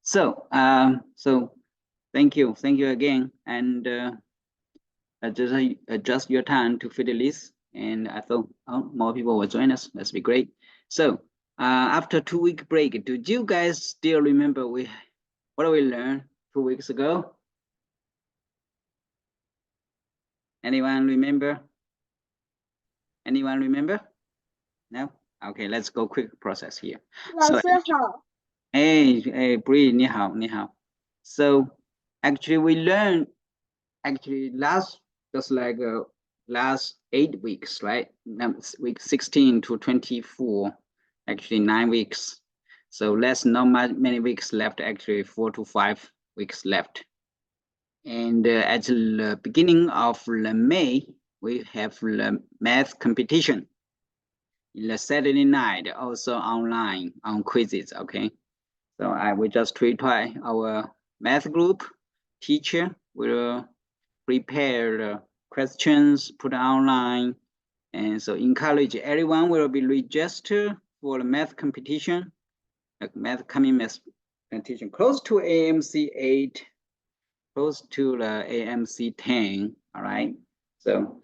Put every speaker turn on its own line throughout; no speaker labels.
So thank you again, and just adjust your time to fit the list. And I thought more people will join us. That's be great. So after 2 week break, do you guys still remember what we learned 2 weeks ago? Anyone remember? Anyone remember? No? Okay, let's go quick process here.
老师好。
Hey, Bree, 你好。So actually we learned last 8 weeks, right? Week 16 to 24, actually 9 weeks. So not many weeks left, actually 4 to 5 weeks left. And at the beginning of May, we have the math competition. In the Saturday night, also online on quizzes, okay? So I will just try our math group teacher will prepare the questions, put online, and so encourage everyone will be registered for the math competition, math competition close to AMC 8, close to the AMC 10, all right? So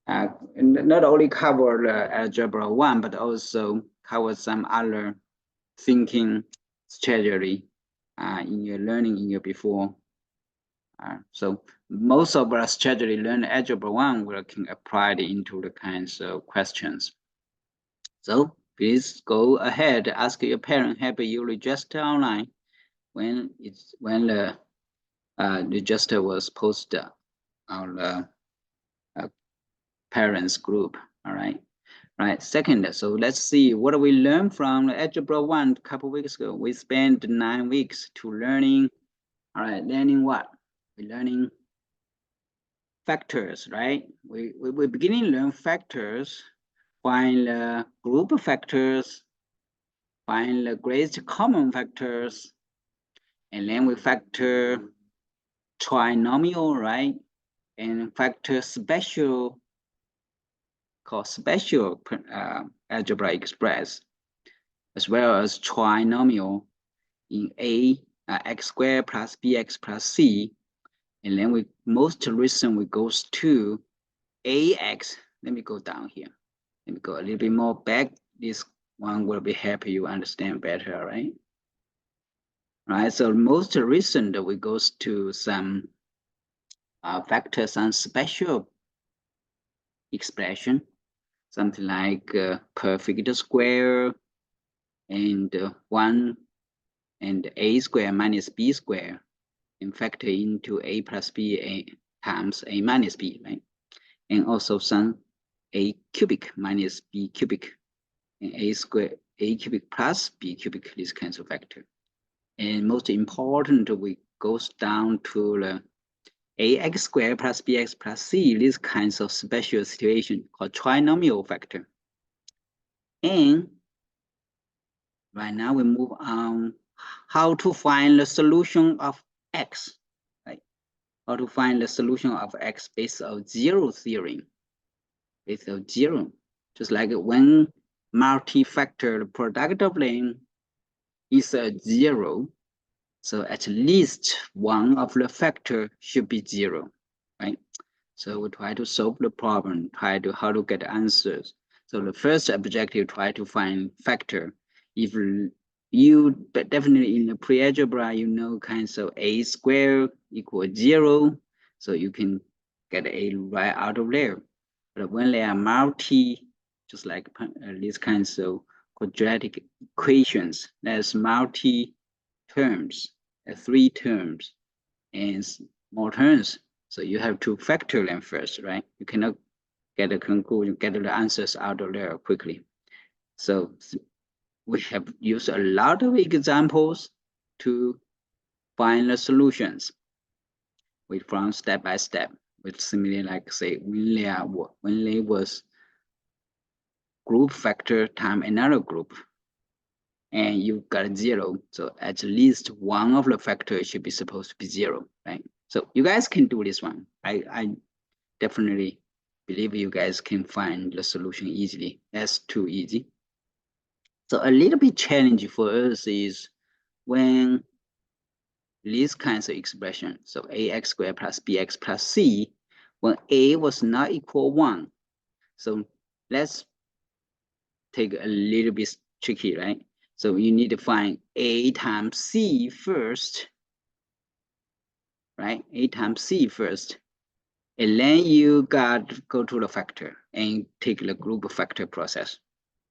not only cover the Algebra 1, but also cover some other thinking strategy in your learning in your before. So most of our strategy learned Algebra 1 we can apply it into the kinds of questions. So please go ahead, ask your parent, help you register online when the register was posted on the parents group. All right. Right. Second, so let's see what we learned from Algebra 1 a couple weeks ago. We spent 9 weeks to learning. All right, learning what? We're learning factors, right? We're beginning to learn factors, find the group factors, find the greatest common factors, and then we factor trinomial, right? And factor special, called special algebra express, as well as trinomial in x squared plus bx plus c. And then we most recent we goes to ax. Let me go down here. Let me go a little bit more back. This one will be help you understand better, right? Right. So most recent we goes to some factors and special expression, something like perfect square and 1 and a square minus b square, and factor into a plus b times a minus b, right? And also some a cubic minus b cubic, and a cubic plus b cubic, these kinds of factor. And most important, we goes down to the ax squared plus bx plus c, these kinds of special situation called trinomial factor. And right now we move on how to find the solution of x, right? How to find the solution of x based on zero theorem, based on zero. Just like when multi-factor product of them is a zero, so at least one of the factor should be zero, right? So we try to solve the problem, try to how to get answers. So the first objective, try to find factor. If you definitely in the pre-algebra, you know kinds of a squared equals 0, so you can get a right out of there. But when they are multi, just like these kinds of quadratic equations, there's multi terms, 3 terms, and more terms. So you have to factor them first, right? You cannot get a conclusion, get the answers out of there quickly. So we have used a lot of examples to find the solutions from step by step, with similarly like say when there was group factor time another group, and you got 0, so at least one of the factors should be supposed to be 0, right? So you guys can do this one. I definitely believe you guys can find the solution easily. That's too easy. So a little bit challenging for us is when these kinds of expression. So ax squared plus bx plus c, when a was not equal 1. So let's take a little bit tricky, right? So you need to find a times c first, right? A times c first. And then you got go to the factor and take the group factor process.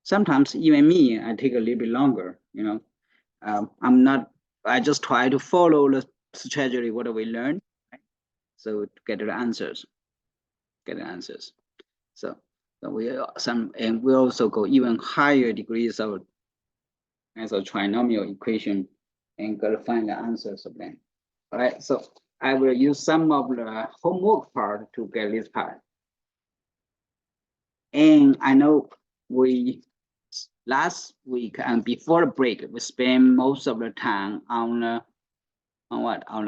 Sometimes even me, I take a little bit longer, you know. I just try to follow the strategy, what we learned, right? So to get the answers, So we also go even higher degrees of as a trinomial equation and gotta find the answers of them. All right, so I will use some of the homework part to get this part. And I know we last week and before the break, we spent most of the time on the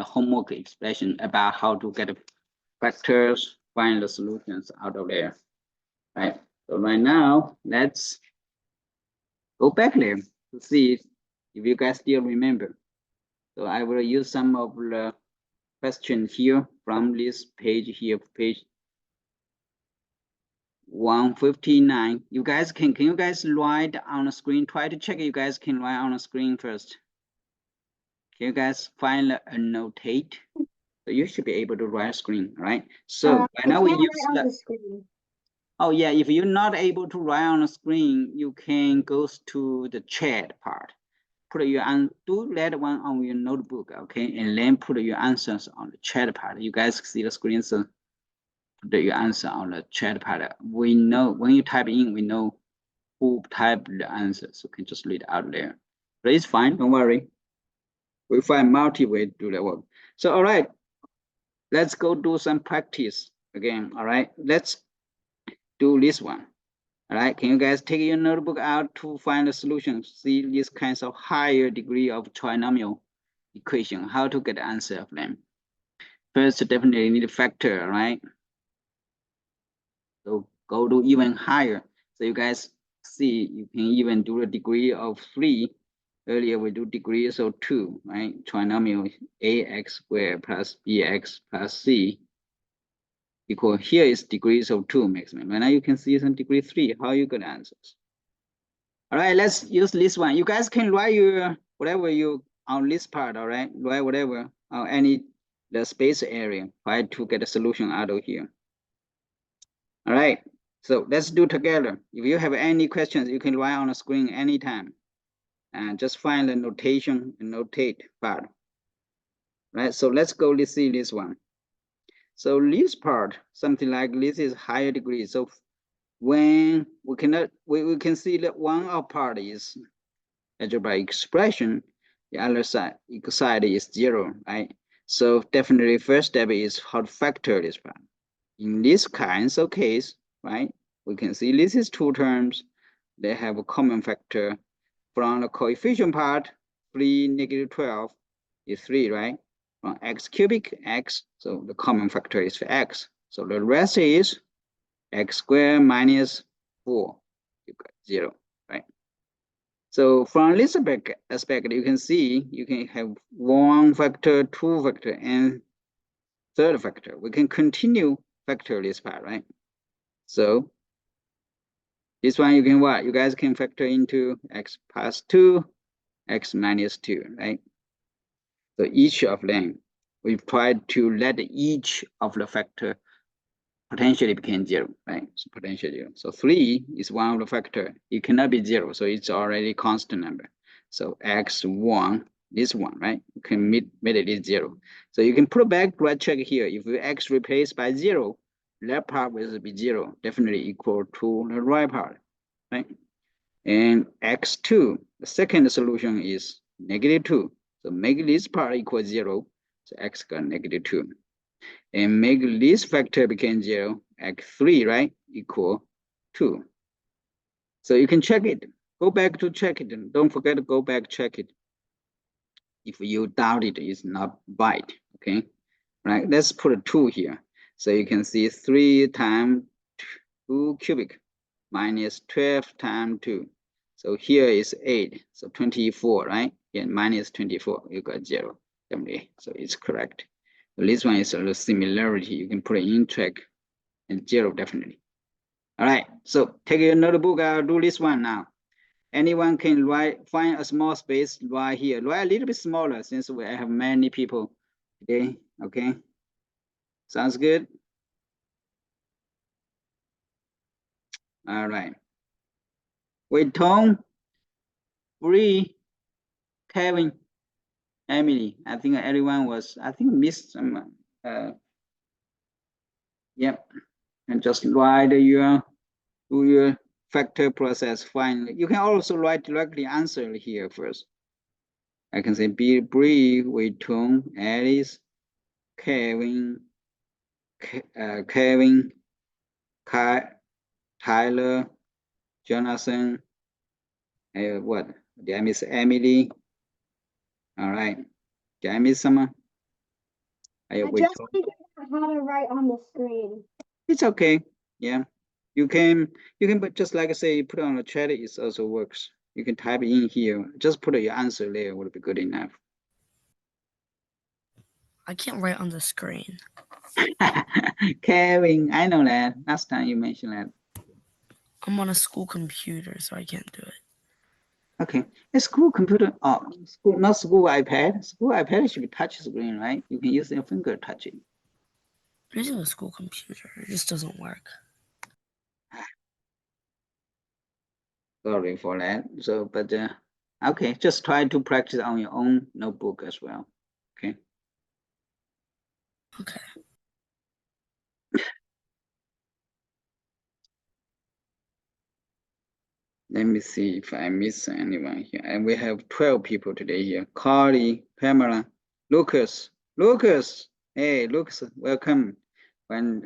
homework expression about how to get the factors, find the solutions out of there. Right. So right now, let's go back there to see if you guys still remember. So I will use some of the questions here from this page here, page 159. You guys can you guys write on the screen? Try to check you guys can write on the screen first. Can you guys find a annotate? So you should be able to write a screen, right? So right now we use the screen. Oh yeah, if you're not able to write on the screen, you can go to the chat part. Put your do that one on your notebook, okay? And then put your answers on the chat part. You guys see the screen, so put your answer on the chat part. We know when you type in, we know who typed the answer, so you can just read out there. But it's fine, don't worry. We find multi way to do that work. So all right, let's go do some practice again. All right, let's do this one. All right, can you guys take your notebook out to find the solutions? See these kinds of higher degree of trinomial equation, how to get the answer of them. First, definitely need a factor, right? So go to even higher. So you guys see, you can even do a degree of 3. Earlier we do degrees of 2, right? Trinomial ax squared plus bx plus c equal, here is degrees of 2 maximum. And now you can see some degree 3, how you get answers. All right, let's use this one. You guys can write your whatever you on this part, all right? Write whatever on any the space area, try to get a solution out of here. All right, so let's do together. If you have any questions, you can write on the screen anytime. And just find the notation and notate part. Right, so let's go to see this one. So this part, something like this is higher degree. So when we cannot, we can see that one of part is algebraic expression, the other side is 0, right? So definitely first step is how to factor this part. In these kinds of case, right, we can see this is 2 terms. They have a common factor. From the coefficient part, 3 negative 12 is 3, right? From x cubic, x, so the common factor is for x. So the rest is x squared minus 4, you got 0, right? So from this aspect, you can see you can have 1 factor, 2 factor, and 3rd factor. We can continue factor this part, right? So this one you can what? You guys can factor into x plus 2, x minus 2, right? So each of them, we've tried to let each of the factor potentially become 0, right? So potential 0. So 3 is one of the factor. It cannot be 0, so it's already constant number. So x1, this one, right? You can meet it is 0. So you can put back right check here. If you x replaced by 0, left part will be 0, definitely equal to the right part, right? And x2, the second solution is negative 2. So make this part equal 0. So x got negative 2. And make this factor become 0, x3, right? Equal 2. So you can check it. Go back to check it. And don't forget to go back, check it. If you doubt it is not right, okay? Right, let's put a 2 here. So you can see 3 times 2 cubic minus 12 times 2. So here is 8, so 24, right? And minus 24, you got 0. Definitely. So it's correct. So this one is a similarity. You can put it in track and 0 definitely. All right. So take your notebook. I'll do this one now. Anyone can find a small space right here. Write a little bit smaller since we have many people today. Okay. Sounds good. All right. Wait, Tom, Bree, Kevin, Emily. I think everyone was, I think missed some. Yep. And just write your do your factor process. Find. You can also write directly answer here first. I can say Bree, Wei Tong, Alice, Kevin, Kevin, Tyler, Jonathan, what? Did I miss Emily? All right. Did I miss someone?
I just figured out how to write on the screen.
It's okay. Yeah. You can but just like I say, put it on the chat, it also works. You can type in here. Just put your answer there would be good enough.
I can't write on the screen.
Kevin, I know that. Last time you mentioned that.
I'm on a school computer, so I can't do it.
Okay. A school computer, school, not school iPad. School iPad should be touch screen, right? You can use your finger touch it.
I'm using a school computer. It just doesn't work.
Sorry for that. So, but okay, just try to practice on your own notebook as well. Okay.
Okay.
Let me see if I miss anyone here. And we have 12 people today here. Carly, Pamela, Lucas. Lucas, hey, Lucas, welcome. When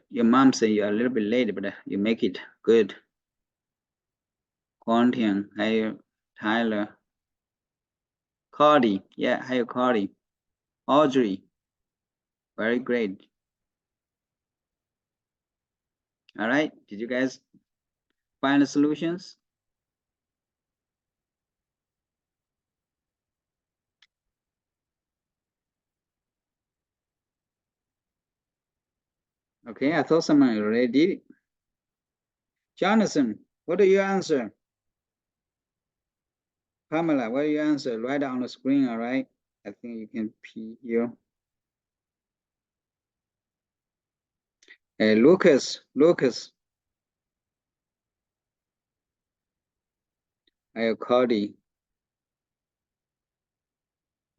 your mom say you're a little bit late, but you make it good. Quentin, hey, Tyler. Carly, yeah, hey, Carly. Audrey, very great. All right, did you guys find the solutions? Okay, I thought someone already did it. Jonathan, what do you answer? Pamela, what do you answer? Write on the screen, all right? I think you can P here. Lucas, I have Cody.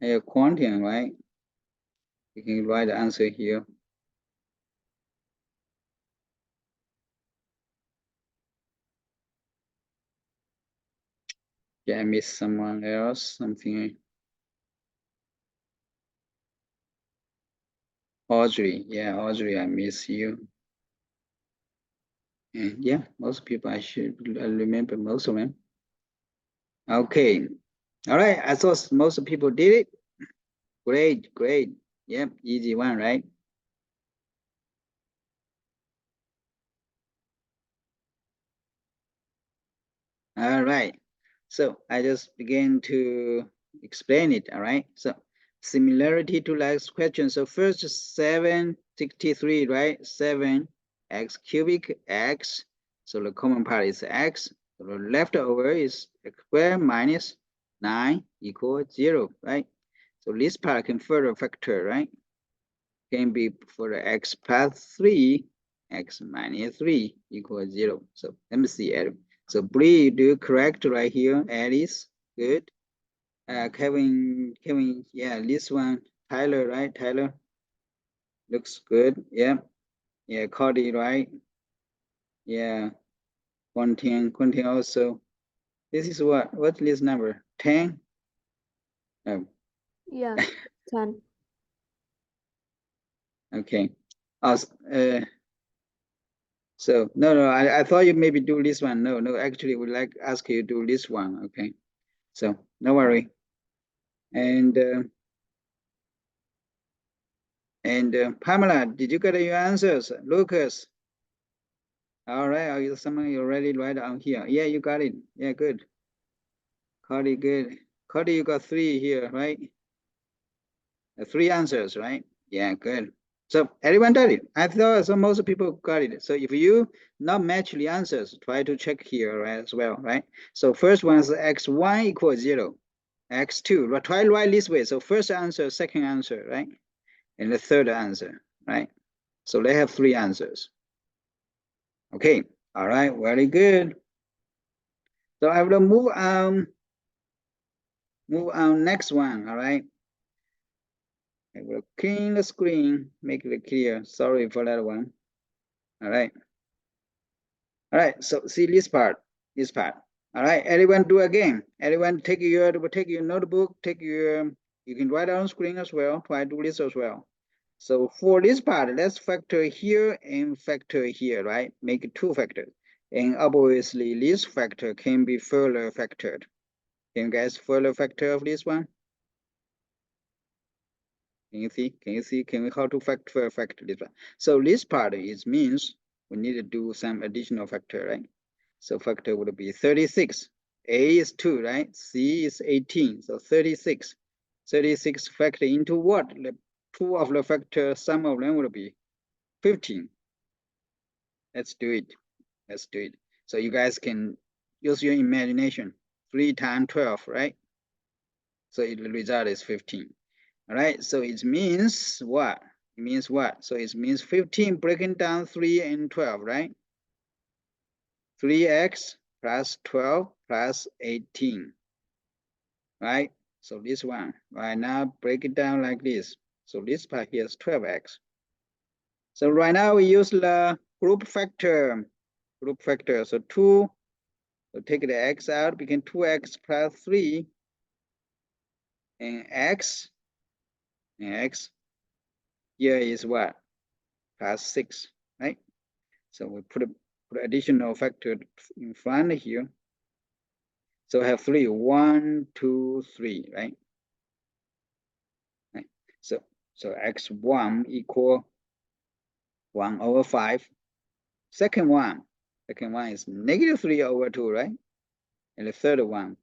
I have Quantian, right? You can write the answer here. Yeah, I missed someone else, something. Audrey, yeah, Audrey, I miss you. And yeah, most people, I should remember most of them. Okay, all right, I thought most people did it. Great, great. Yep, easy one, right? All right, so I just began to explain it, all right? So similarity to last question. So first 763, right? 7 x cubic x. So the common part is x. So the leftover is x squared minus 9 equals 0, right? So this part can further factor, right? Can be for the x plus 3, x minus 3 equals 0. So let me see, Adam. So Bree, you do correct right here. Alice, good. Kevin, yeah, this one. Tyler, right? Tyler, looks good. Yeah, yeah. Cody, right? Yeah. Quentin also. This is what? What's this number? 10? Oh.
Yeah, 10.
Okay. So no, I thought you maybe do this one. No, actually, we'd like ask you to do this one. Okay. So no worry. And Pamela, did you get your answers? Lucas. All right. Someone already right on here. Yeah, you got it. Yeah, good. Carly, good. Cody, you got 3 here, right? 3 answers, right? Yeah, good. So everyone got it. I thought so most people got it. So if you not match the answers, try to check here as well, right? So first one is x1 equals 0, x2. But try to write this way. So first answer, second answer, right? And the third answer, right? So they have 3 answers. Okay, all right, very good. So I will move on next one, all right? I will clean the screen, make it clear. Sorry for that one. All right. All right, so see this part. All right, everyone do again. Everyone take your notebook, you can write on screen as well, try to do this as well. So for this part, let's factor here and factor here, right? Make it 2 factors. And obviously this factor can be further factored. Can you guys further factor of this one? Can you see? Can we how to factor this one? So this part means we need to do some additional factor, right? So factor would be 36. A is 2, right? C is 18. So 36. 36 factor into what? The 2 of the factor, sum of them would be 15. Let's do it. So you guys can use your imagination. 3 times 12, right? So the result is 15. All right, so it means what? It means what? So it means 15 breaking down 3 and 12, right? 3x plus 12 plus 18, right? So this one, right now break it down like this. So this part here is 12x. So right now we use the group factor. So 2, so take the x out, become 2x plus 3, and x here is what? Plus 6, right? So we put additional factor in front here. So I have 3, 1, 2, 3, right? So x1 equal 1 over 5. Second one is negative 3 over 2, right? And the third one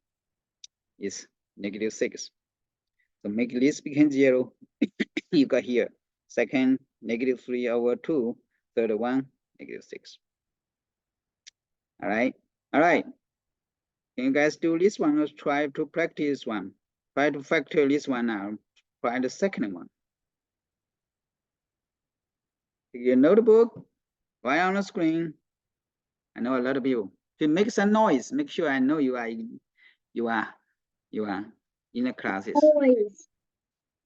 is negative 6. So make this become 0. You got here. Second, negative 3 over 2. Third one, negative 6. All right. Can you guys do this one or try to practice one? Try to factor this one out. Try the second one. Take your notebook, write on the screen. I know a lot of people. If you make some noise, make sure I know you are in the classes.
Noise.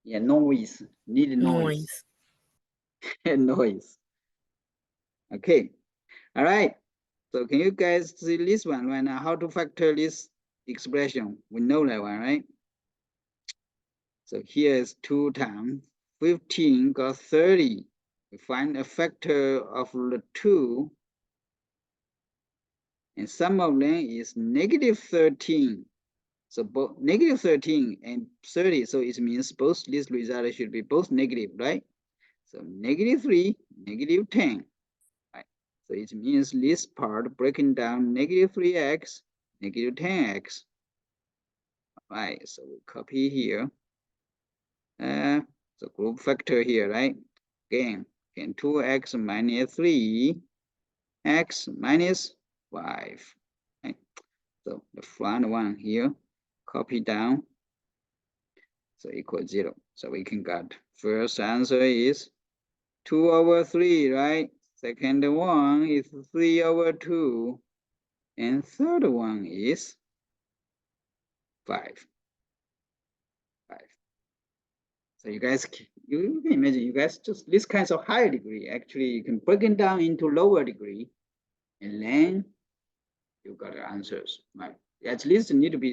Yeah, noise. Need noise. Noise. Okay. All right. So can you guys see this one right now? How to factor this expression? We know that one, right? So here is 2 times 15 got 30. We find a factor of the 2. And sum of them is negative 13. So both negative 13 and 30. So it means both this result should be both negative, right? So negative 3, negative 10. Right? So it means this part breaking down negative 3x, negative 10x. Right, so we copy here. So group factor here, right? Again 2x minus 3, x minus 5. Right? So the front one here, copy down. So equal 0. So we can get first answer is 2 over 3, right? Second one is 3 over 2. And third one is 5. So you guys, you can imagine, you guys just this kinds of higher degree, actually you can break it down into lower degree, and then you got the answers, right? At least it need to be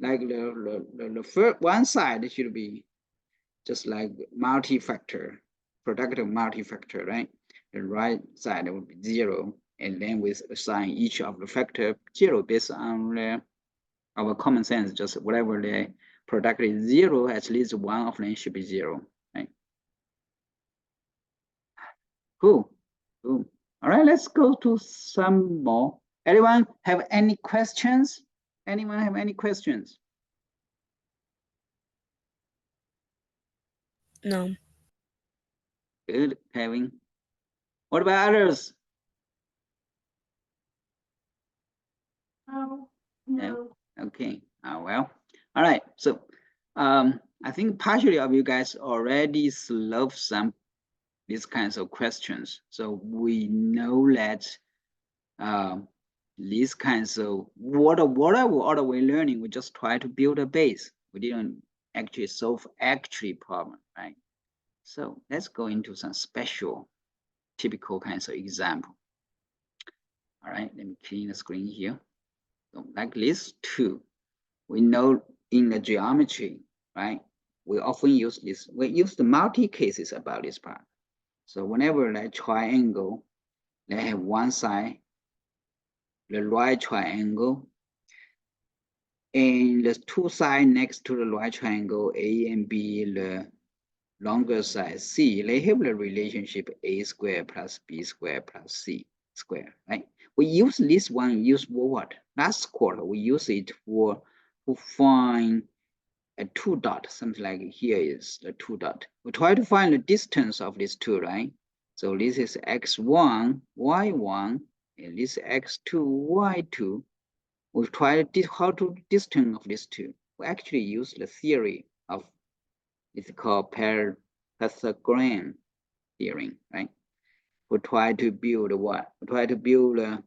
like the first one side should be just like multi-factor, productive multi-factor, right? The right side would be 0, and then we assign each of the factor 0 based on our common sense, just whatever the product is 0, at least one of them should be 0, right? Cool. All right, let's go to some more. Anyone have any questions?
No.
Good, Kevin. What about others?
Oh, no.
Okay. Well. All right. So, I think partially of you guys already solved some these kinds of questions. So we know that these kinds of whatever order we're learning, we just try to build a base. We didn't actually solve actually problem, right? So let's go into some special, typical kinds of example. All right, let me clean the screen here. So like this two, we know in the geometry, right? We often use this. We use the multi cases about this part. So whenever that triangle, they have one side, the right triangle, and the two sides next to the right triangle, A and B, the longer side C, they have the relationship A squared plus B squared plus C squared, right? We use this one, use what? Last quarter, we use it to find a two dot, something like here is the two dot. We try to find the distance of these two, right? So this is x1, y1, and this x2, y2. We try how to distance of these two. We actually use the theory of, it's called Pythagorean theorem, right? We try to build what? We try to build a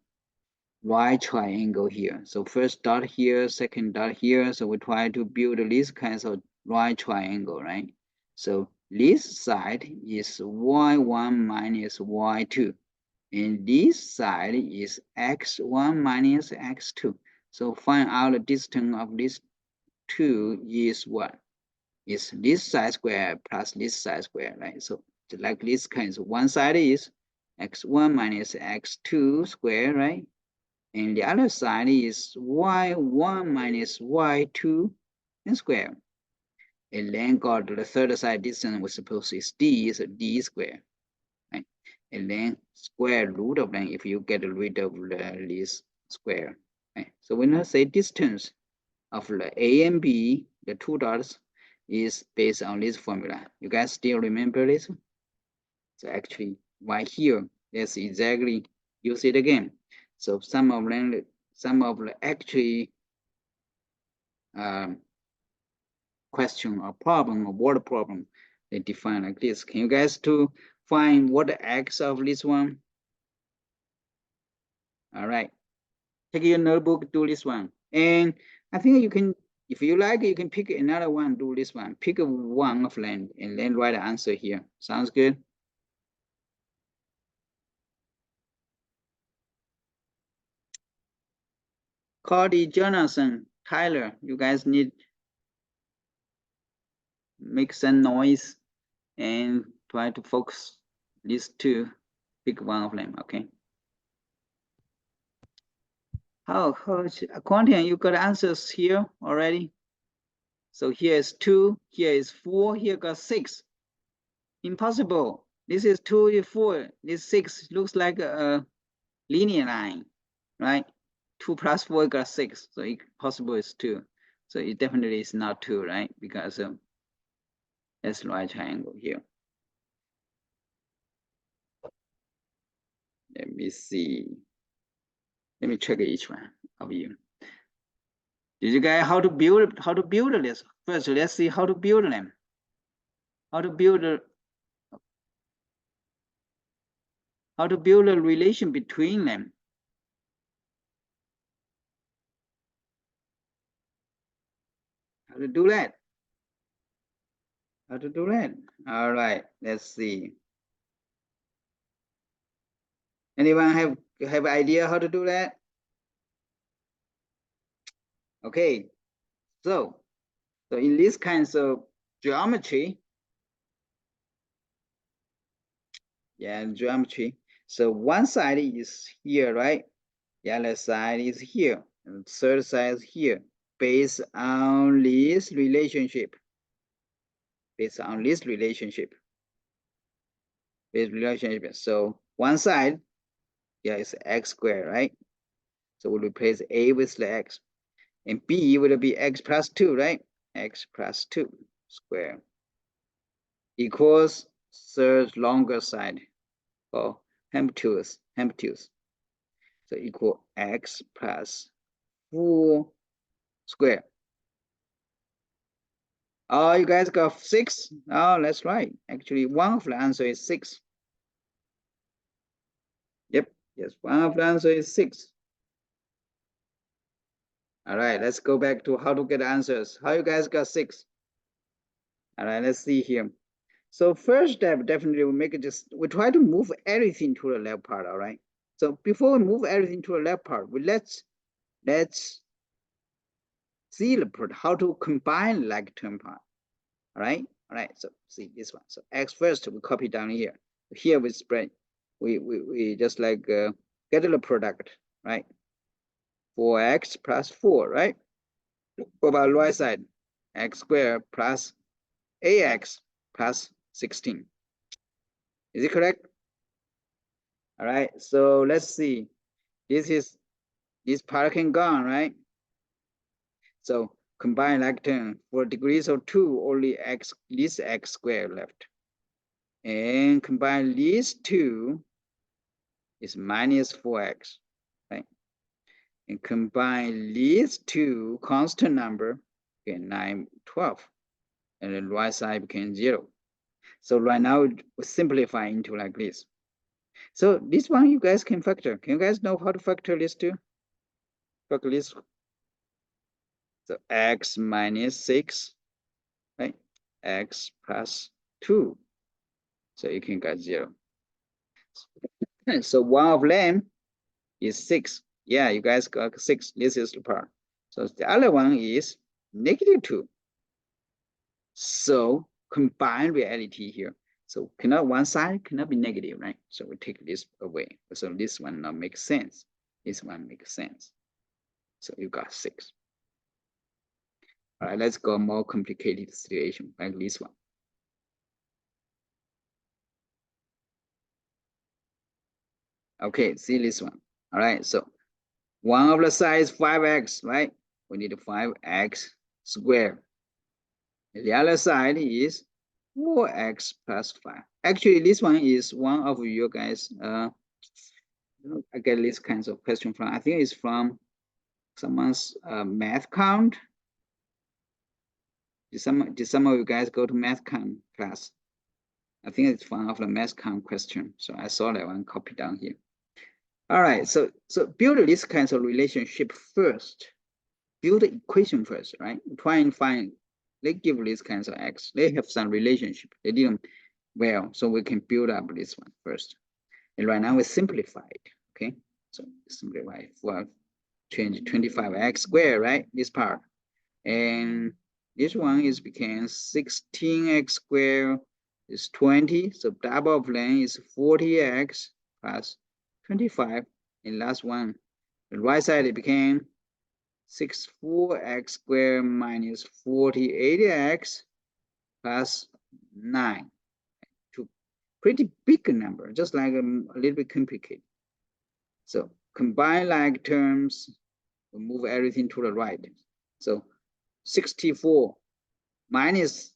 right triangle here. So first dot here, second dot here. So we try to build these kinds of right triangle, right? So this side is y1 minus y2. And this side is x1 minus x2. So find out the distance of these two is what? Is this side square plus this side square, right? So like this kind of one side is x1 minus x2 square, right? And the other side is y1 minus y2 and square. And then got the third side distance we suppose is d, is d square, right? And then square root of them if you get rid of this square, right? So when I say distance of the A and B, the two dots, is based on this formula. You guys still remember this? So actually, right here, let's exactly use it again. So some of the actually question or problem or word problem, they define like this. Can you guys to find what the x of this one? All right, take your notebook, do this one. And I think you can, if you like, you can pick another one, do this one. Pick one of them and then write the answer here. Sounds good? Cody, Jonathan, Tyler, you guys need make some noise and try to focus these two. Pick one of them, okay? How Quentin, you got answers here already? So here is 2, here is 4, here got 6. Impossible. This is 2, 4, this 6 looks like a linear line, right? 2 plus 4 got 6, so it possible is 2. So it definitely is not 2, right? Because that's the right triangle here. Let me see. Let me check each one of you. Did you guys how to build this? First, let's see how to build them. How to build a relation between them. How to do that? How to do that? All right, let's see. Anyone have idea how to do that? Okay, so in these kinds of geometry, geometry. So one side is here, right? The other side is here, and the third side is here, based on this relationship. Based on this relationship. So one side, is x squared, right? So we'll replace a with the x. And b will be x plus 2, right? X plus 2 square. equals third longer side or hypotenuse. So equal x plus 4 square. Oh, you guys got 6? Oh, that's right. Actually, one of the answer is 6. Yep, yes, one of the answer is 6. All right, let's go back to how to get answers. How you guys got 6? All right, let's see here. So first step, definitely we try to move everything to the left part, all right? So before we move everything to the left part, let's see how to combine like term part, all right? All right, so see this one. So x first, we copy down here. Here we spread, we just like get the product, right? 4x plus 4, right? What about the right side? X squared plus ax plus 16. Is it correct? All right, so let's see. This part can gone, right? So combine like term for degrees of 2, only this x squared left. And combine these two is minus 4x, right? And combine these two constant number, okay, 9, 12. And the right side became 0. So right now we simplify into like this. So this one you guys can factor. Can you guys know how to factor this too? Factor this. So x minus 6, right? X plus 2. So you can get 0. So one of them is 6. Yeah, you guys got 6. This is the part. So the other one is negative 2. So combine reality here. So cannot one side cannot be negative, right? So we take this away. So this one now makes sense. This one makes sense. So you got 6. All right, let's go more complicated situation like this one. Okay, see this one. All right, so one of the sides 5x, right? We need 5x squared. The other side is 4x plus 5. Actually, this one is one of you guys. I get this kinds of question from. I think it's from someone's math count. Did some of you guys go to math count class? I think it's one of the math count question. So I saw that one copy down here. All right, so build this kinds of relationship first. Build the equation first, right? Try and find, they give these kinds of x. They have some relationship. They didn't well, so we can build up this one first. And right now we simplify it, okay? So simplify for change 25x squared, right? This part. And this one is became 16x squared is 20. So double of them is 40x plus 25. And last one, the right side it became 64x squared minus 48x plus 9. Two pretty big number, just like a little bit complicated. So combine like terms, we move everything to the right. So 64 minus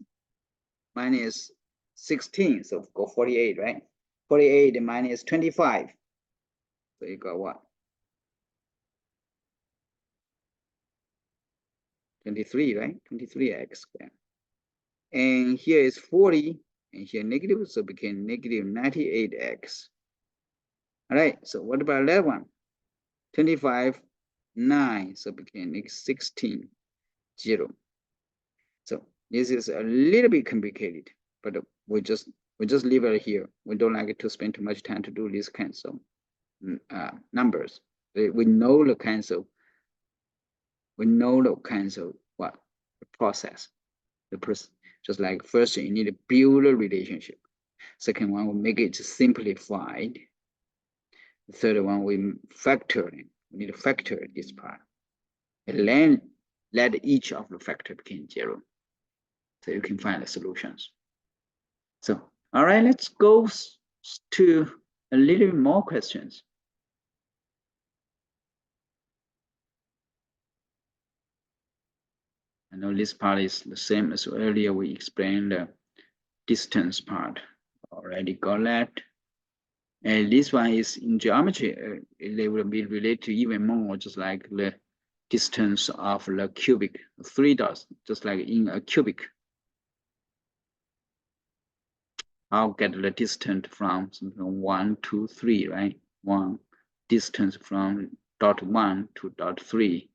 16, so go 48, right? 48 minus 25. So you got what? 23, right? 23x squared. And here is 40, and here negative, so became negative 98x. All right, so what about that one? 25, 9, so became 16, 0. So this is a little bit complicated, but we just leave it here. We don't like it to spend too much time to do these kinds of numbers. We know the kinds of what the process. Just like first you need to build a relationship. Second one, we make it simplified. The third one, we factor in. We need to factor this part. And then let each of the factor become 0. So you can find the solutions. So, all right, let's go to a little more questions. I know this part is the same as earlier we explained distance part. Already got that. And this one is in geometry, they will be related to even more, just like the distance of the cubic, 3 dots, just like in a cubic. I'll get the distance from 1 to 3, right? 1 distance from dot 1 to dot 3.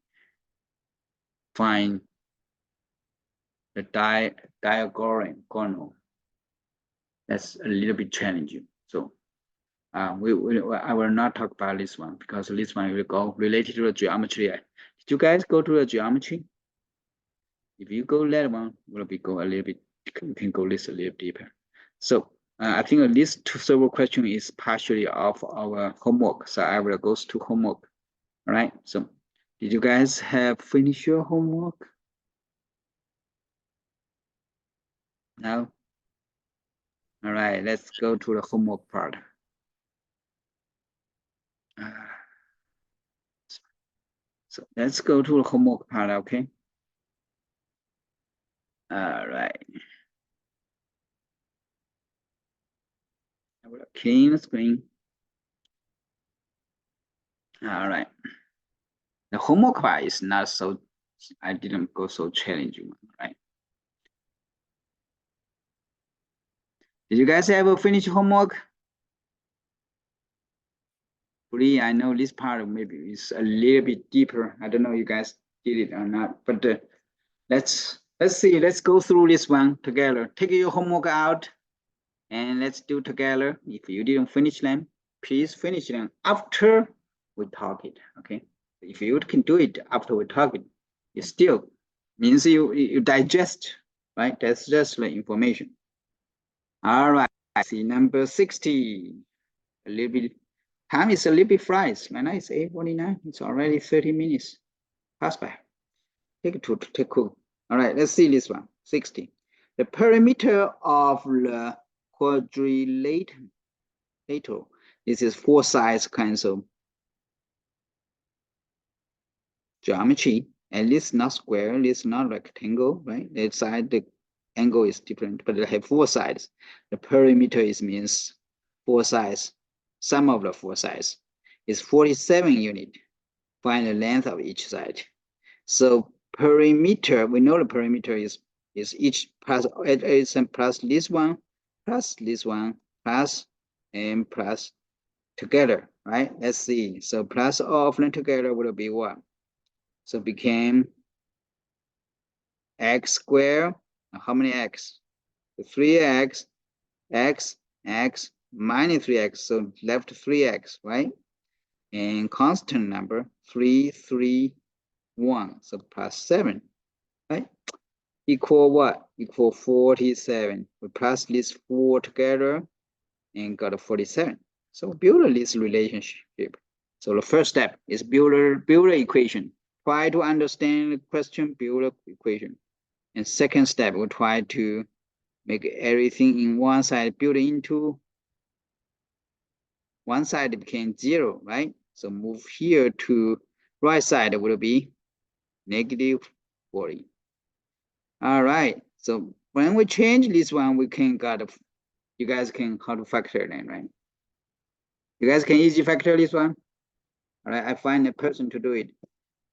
Find the diagonal. That's a little bit challenging. So I will not talk about this one because this one will go related to the geometry. Did you guys go to the geometry? If you go that one, will be go a little bit. You can go this a little deeper. So I think this several question is partially of our homework. So I will go to homework. All right. So did you guys have finished your homework? No. All right. Let's go to the homework part. So let's go to the homework part, okay? All right. I will clean the screen. All right. The homework part is not so, I didn't go so challenging, right? Did you guys ever finish homework? Please, I know this part maybe is a little bit deeper. I don't know if you guys did it or not, but let's see. Let's go through this one together. Take your homework out and let's do together. If you didn't finish them, please finish them after we talk it, okay? If you can do it after we talk it, it still means you digest, right? That's just the information. All right, I see number 60. A little bit, time is a little bit flies. Man, it's 8:49. It's already 30 minutes past by. Take cool. All right, let's see this one, 60. The perimeter of the quadrilateral. This is 4 sides kinds of geometry. And this is not square, this is not rectangle, right? That side, the angle is different, but they have 4 sides. The perimeter means 4 sides. Sum of the 4 sides is 47 units. Find the length of each side. So perimeter, we know the perimeter is each plus plus this one, plus this one, plus and plus together, right? Let's see. So plus all of them together will be what? So became x squared. How many x? 3x, x minus 3x. So left 3x, right? And constant number 3, 3, 1. So plus 7, right? Equal what? Equal 47. We plus these 4 together and got a 47. So build this relationship. So the first step is build an equation. Try to understand the question, build an equation. And second step, we'll try to make everything in one side build into one side became 0, right? So move here to right side will be negative 40. All right. So when we change this one, we can got you guys can how to factor then, right? You guys can easy factor this one. All right, I find a person to do it.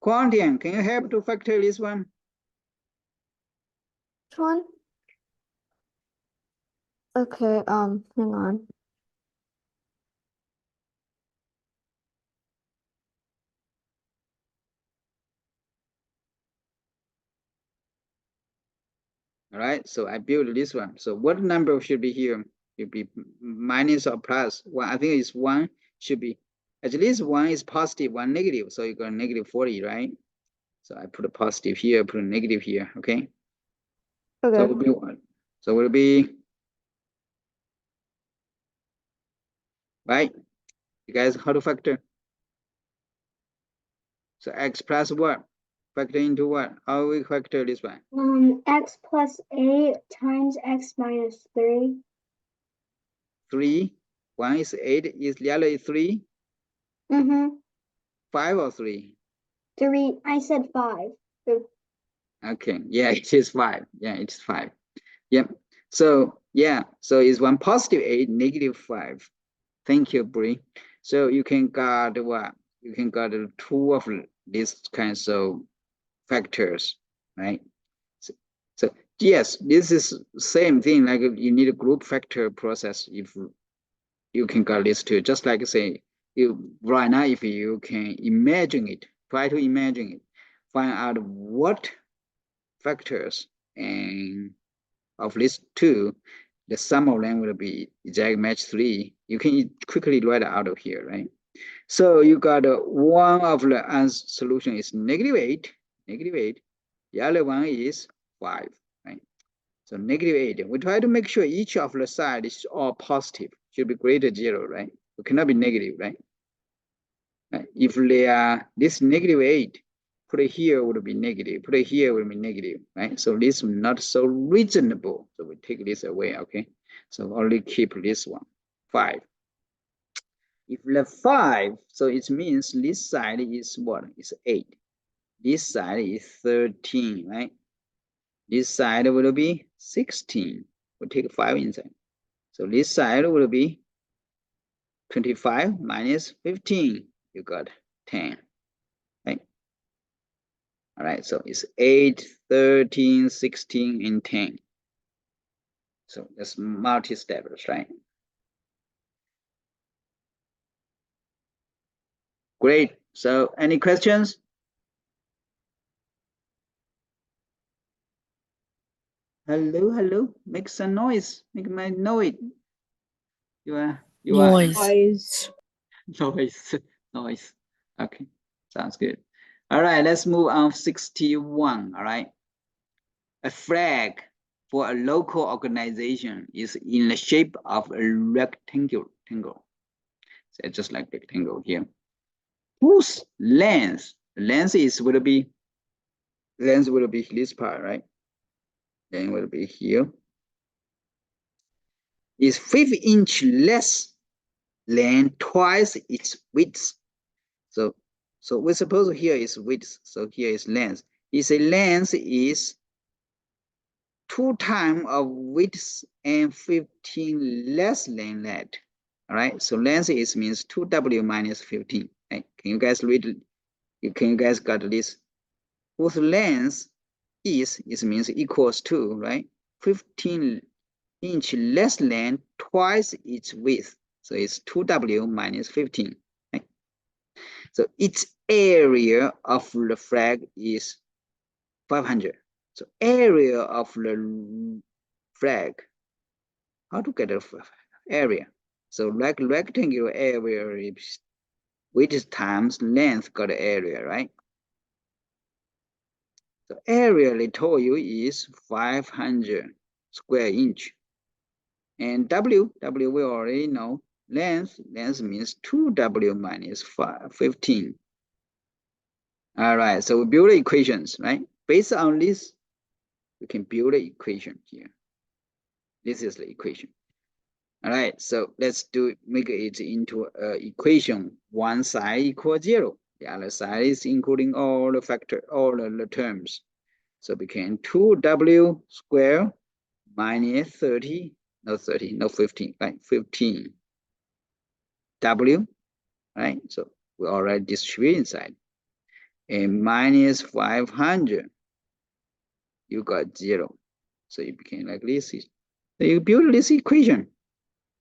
Quantian, can you help to factor this one?
Which one? Okay, hang on.
All right, so I built this one. So what number should be here? Should be minus or plus? Well, I think it's 1 should be, at least 1 is positive, 1 negative. So you got negative 40, right? So I put a positive here, put a negative here, okay?
Okay.
So it will be 1. So it will be, right? You guys, how to factor? So x plus what? Factor into what? How we factor this one?
X plus 8 times x minus 3.
3. 1 is 8. Is the other is 3? 5 or 3?
3. I said 5.
Okay. Yeah, it is 5. Yeah, it's 5. Yep. So Yeah, so it's one positive 8, negative 5. Thank you, Bree. So you can got what? You can got two of these kinds of factors, right? So yes, this is same thing, like you need a group factor process if you can got this too. Just like say, you right now, if you can imagine it, try to imagine it, find out what factors and of these two, the sum of them will be exact match 3. You can quickly write out of here, right? So you got one of the answer solution is negative 8, negative 8. The other one is 5, right? So negative 8. We try to make sure each of the side is all positive, should be greater 0, right? It cannot be negative, right? If they are this negative 8, put it here would be negative, put it here would be negative, right? So this is not so reasonable. So we take this away, okay? So only keep this one, 5. If the 5, so it means this side is what? It's 8. This side is 13, right? This side will be 16. We'll take 5 inside. So this side will be 25 minus 15. You got 10, right? All right, so it's 8, 13, 16, and 10. So that's multi-steps, right? Great. So any questions? Hello, hello. Make some noise. Make my noise. You are
Noise.
noise. Okay, sounds good. All right, let's move on. 61. All right. A flag for a local organization is in the shape of a rectangle. So just like rectangle here. Whose length? Length will be this part, right? Then will be here. Is 5 inch less than twice its width. So we suppose here is width. So here is length. Is a length is 2 times of width and 15 less than that. All right. So length is means 2w minus 15. Right? Can you guys read? Can you guys got this? Whose length is means equals to, right? 15 inch less than twice its width. So it's 2w minus 15. Right? So its area of the flag is 500. So area of the flag, how to get the area? So like rectangular area is width times length got the area, right? The area they told you is 500 square inch. And W we already know. Length means 2W minus 15. All right, so we build the equations, right? Based on this, we can build the equation here. This is the equation. All right, so let's make it into an equation. One side equals 0. The other side is including all the factor, all the terms. So became 2W squared minus 30, no 15, right? 15 W, right? So we already distribute inside. And minus 500, you got 0. So it became like this. So you build this equation.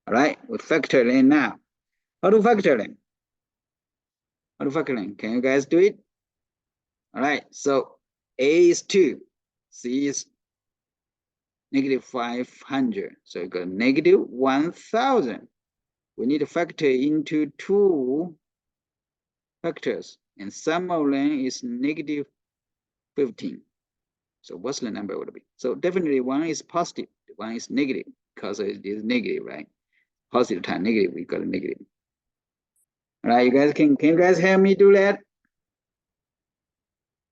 All right, we factor it in now. How to factor it? How to factor it? Can you guys do it? All right, so A is 2, C is negative 500. So you got negative 1,000. We need to factor into 2 factors, and sum of them is negative 15. So what's the number would be? So definitely one is positive, one is negative, because it is negative, right? Positive times negative, we got a negative. All right, you guys, can you guys help me do that?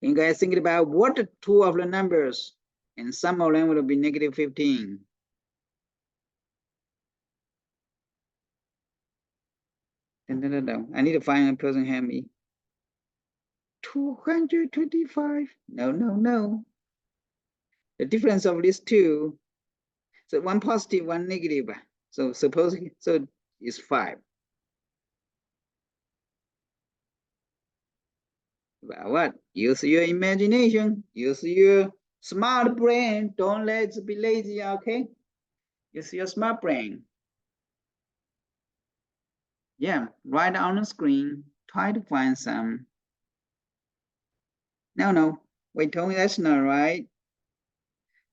Can you guys think about what the 2 of the numbers, and sum of them will be negative 15. I need to find a person help me. 225. No. The difference of these two So one positive, one negative. So suppose so it's 5. But what? Use your imagination. Use your smart brain. Don't let's be lazy, okay? Use your smart brain. Yeah, right on the screen. Try to find some. No. Wait, Tony, that's not right.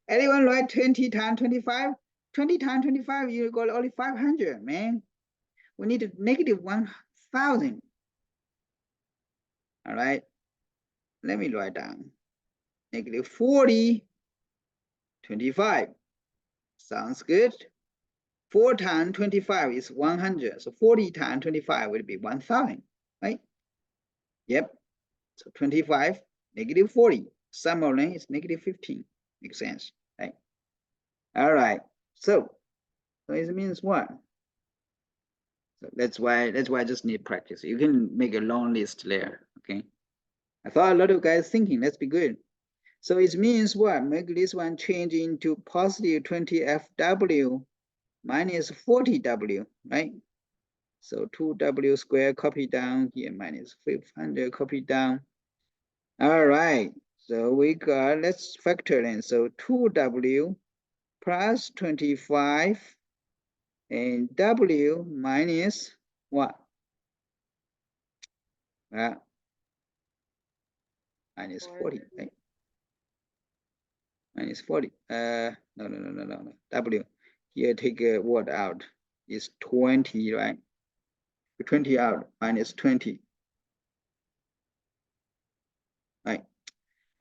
Anyone write 20 times 25? 20 times 25, you got only 500, man. We need a negative 1,000. All right, let me write down. Negative 40, 25. Sounds good. 4 times 25 is 100. So 40 times 25 will be 1,000, right? Yep. So 25, negative 40. Sum of them is negative 15. Makes sense, right? All right. So it means what? So that's why I just need practice. You can make a long list there, okay? I thought a lot of guys thinking, let's be good. So it means what? Make this one change into positive 20FW minus 40W, right? So 2W squared copy down here, minus 500 copy down. All right, so we got, let's factor in. So 2W plus 25 and W minus what? Minus 40, right? Minus 40. No. W. Here, take a word out. Is 20, right? 20 out, minus 20. Right.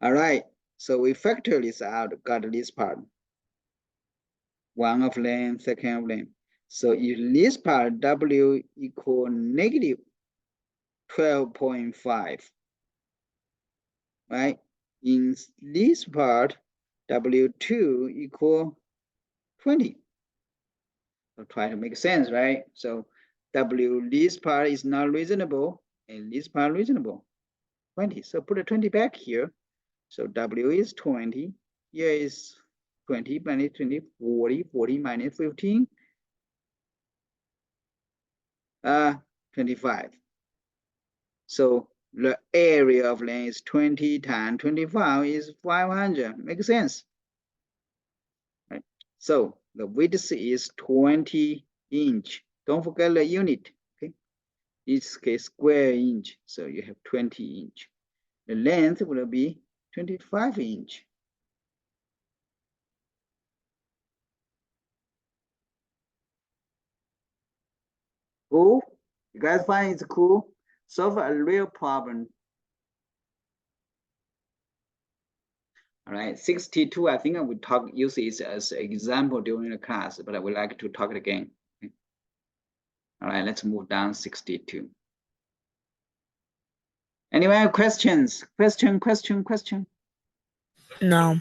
All right. So we factor this out, got this part. One of them, second of them. So if this part, W equal negative 12.5, right? In this part, W2 equal 20. So try to make sense, right? So W, this part is not reasonable, and this part reasonable, 20. So put a 20 back here. So W is 20. Here is 20 minus 20, 40, 40 minus 15, 25. So the area of length is 20 times 25 is 500. Makes sense, right? So the width is 20 inch. Don't forget the unit, okay? This case square inch, so you have 20 inch. The length will be 25 inch. Cool? You guys find it's cool? Solve a real problem. All right, 62, I think I would use this as an example during the class, but I would like to talk it again. Okay. All right, let's move down 62. Anyone have questions? Question?
No.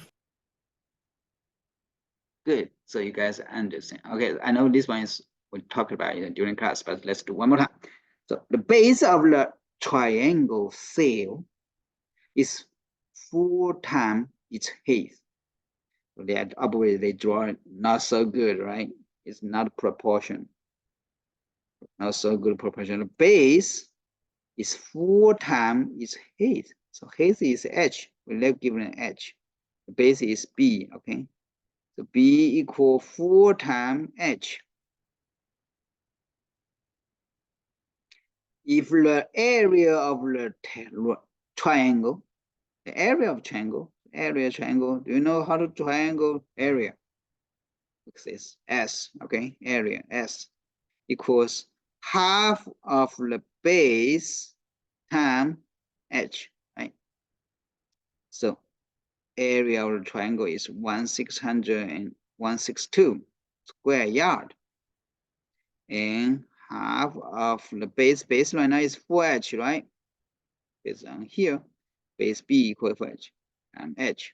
Good, so you guys understand. Okay, I know this one is, we talked about it during class, but let's do one more time. So the base of the triangle cell is 4 times its height. So that obviously they draw it not so good, right? It's not proportion. Not so good proportion. The base is 4 times its height. So height is h. We left given an h. The base is b. Okay. So b equal 4 times h. If the area of the triangle, the area of triangle, do you know how to triangle area? It's S, okay, area S equals half of the base times h, right? So area of the triangle is 1,662 square yard, and half of the base right now is 4h, right? It's on here, base b equal 4h and h.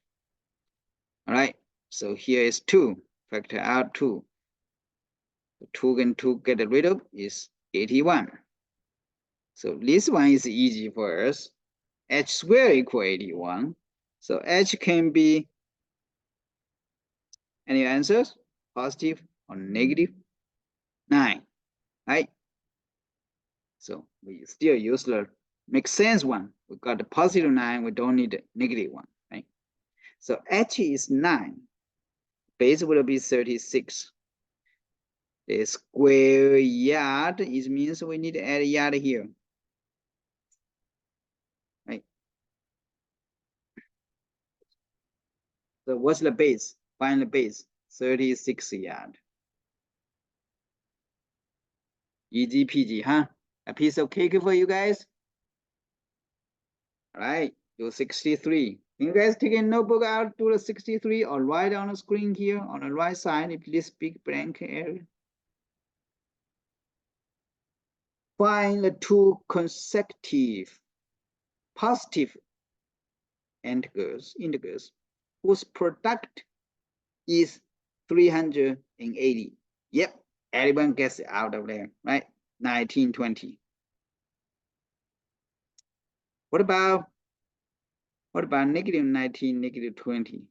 All right, so here is 2, factor out 2. 2 and 2 get rid of is 81. So this one is easy for us. H squared equal 81. So H can be, any answers? positive or negative 9, right? So we still use the make sense one. We got the positive 9, we don't need the negative 1, right? So H is 9, base will be 36. The square yard is means we need to add a yard here, right? So what's the base? Find the base, 36 yard. Easy peasy, huh? A piece of cake for you guys. All right, do 63. Can you guys take a notebook out, do the 63 or write on the screen here on the right side, if this big blank area. Find the two consecutive positive integers whose product is 380. Yep, everyone gets it out of there, right? 1920. What about negative 19, negative 20?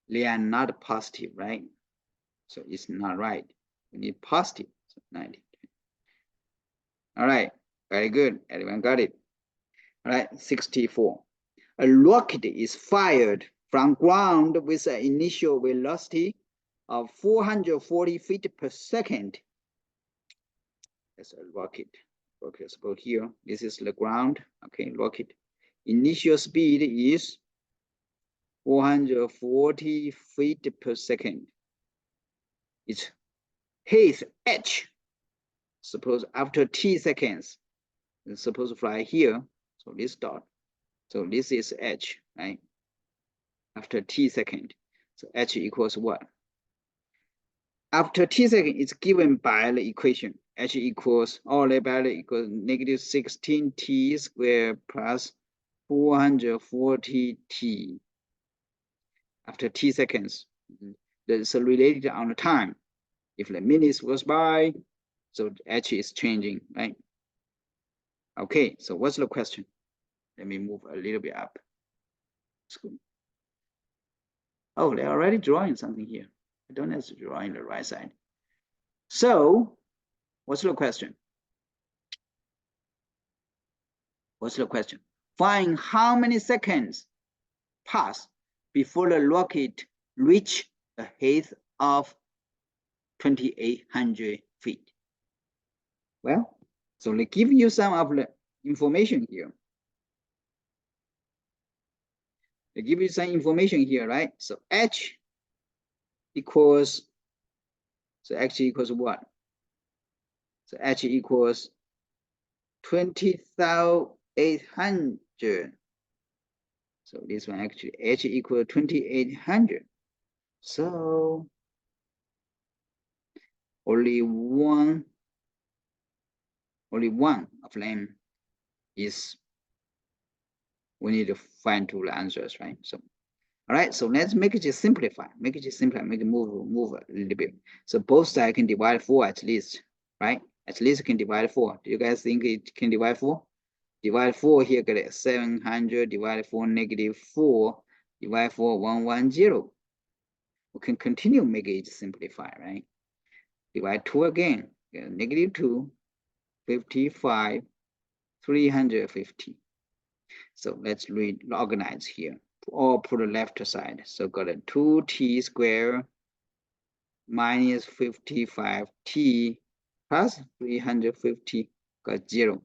They are not positive, right? So it's not right. We need positive, so 90. All right, very good. Everyone got it. All right, 64. A rocket is fired from ground with an initial velocity of 440 feet per second. That's a rocket. Okay, let's go here. This is the ground. Okay, rocket. Initial speed is 440 feet per second. Its height h. Suppose after t seconds, it's supposed to fly here. So this dot. So this is h, right? After t second. So h equals what? After t second, it's given by the equation. H equals, all the value equals negative 16t squared plus 440t. After t seconds, that's related on the time. If the minutes goes by, so h is changing, right? Okay, so what's the question? Let me move a little bit up. Oh, they're already drawing something here. I don't have to draw in the right side. So, what's the question? What's the question? Find how many seconds pass before the rocket reach a height of 2,800 feet. Well, so they give you some of the information here. They give you some information here, right? So h equals, so h equals what? So h equals 20,800. So this one actually h equals 2,800. So only one of them is, we need to find two answers, right? So, all right, so let's make it just simplify, make it move a little bit. So both sides can divide 4 at least, right? At least can divide 4. Do you guys think it can divide 4? Divide 4 here, get it 700, divide 4, negative 4, divide 4, 110. We can continue make it simplify, right? Divide 2 again, get negative 2, 55, 350. So let's reorganize here. All put the left side. So got a 2t squared minus 55t plus 350 got 0.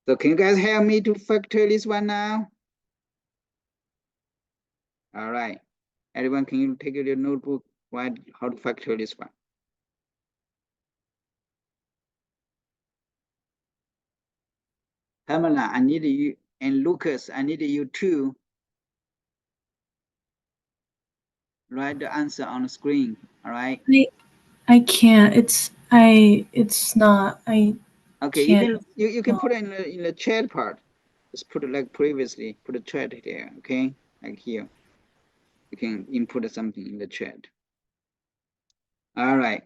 So can you guys help me to factor this one now? All right. Everyone, can you take your notebook, write how to factor this one? Pamela, I need you, and Lucas, I need you too. Write the answer on the screen. All right.
I can't. It's not. I
okay.
can't.
You can put it in the chat part. Just put it like previously. Put a chat there. Okay, like here. You can input something in the chat. All right.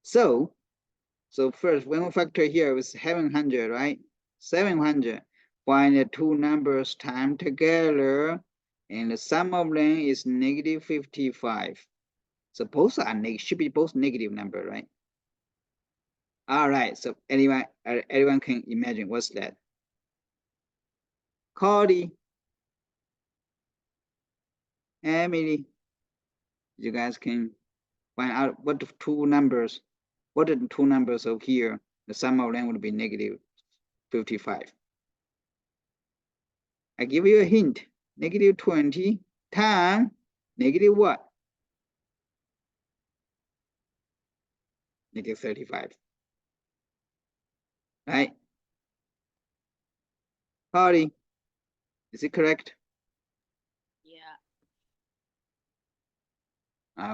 So first, when we factor here was 700, right? 700. Find the two numbers times together and the sum of them is negative 55. So both are should be both negative number, right? All right, so everyone can imagine what's that? Cody, Emily, you guys can find out what the two numbers, what are the two numbers of here? The sum of them would be negative 55. I give you a hint, negative 20 times negative what? Negative 35, right? Cody, is it correct? Yeah.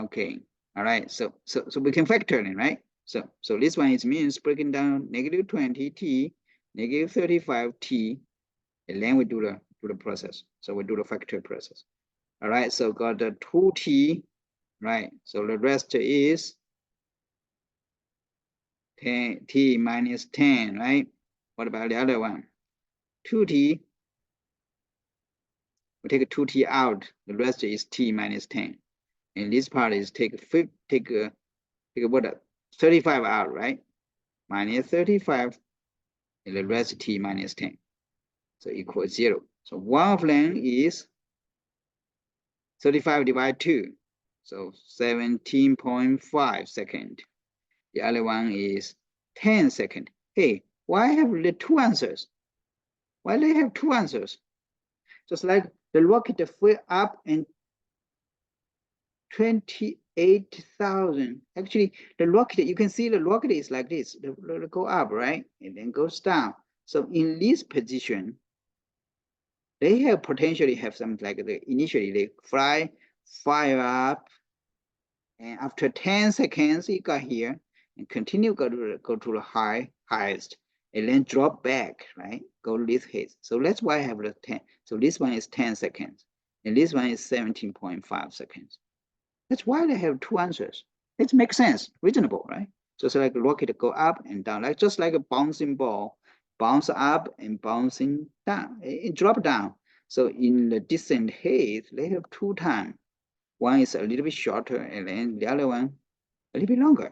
Okay. All right. So we can factor in, right? So this one is means breaking down negative 20t, negative 35t, and then we do the process. So we do the factor process. All right. So got the 2t, right? So the rest is 10t minus 10, right? What about the other one? 2t. We take 2t out. The rest is t minus 10. And this part is take what? 35 out, right? Minus 35, and the rest t minus 10. So equals 0. So one of them is 35 divided 2. So 17.5 seconds. The other one is 10 seconds. Hey, why have the two answers? Why they have two answers? Just like the rocket flew up and 28,000. Actually, the rocket, you can see the rocket is like this. They go up, right? And then goes down. So in this position, they have potentially have something like initially they fire up, and after 10 seconds, it got here and continue go to the highest, and then drop back, right? Go to this height. So that's why I have the 10. So this one is 10 seconds, and this one is 17.5 seconds. That's why they have two answers. It makes sense, reasonable, right? Just like a rocket go up and down, like just like a bouncing ball, bounce up and bouncing down, it drop down. So in the descent height, they have two times. One is a little bit shorter, and then the other one a little bit longer.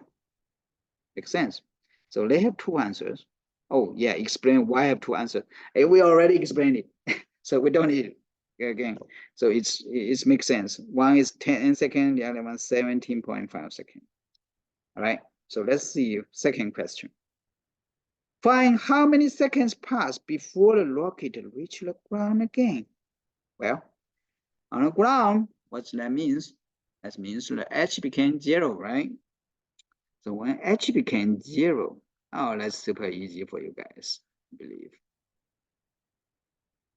Makes sense. So they have two answers. Oh yeah, explain why I have two answers. And we already explained it, so we don't need it again. So it makes sense. One is 10 seconds, the other one 17.5 seconds. All right. So let's see second question. Find how many seconds pass before the rocket reaches the ground again. Well, on the ground, what that means? That means the h became 0, right? So when h became 0, oh, that's super easy for you guys, I believe.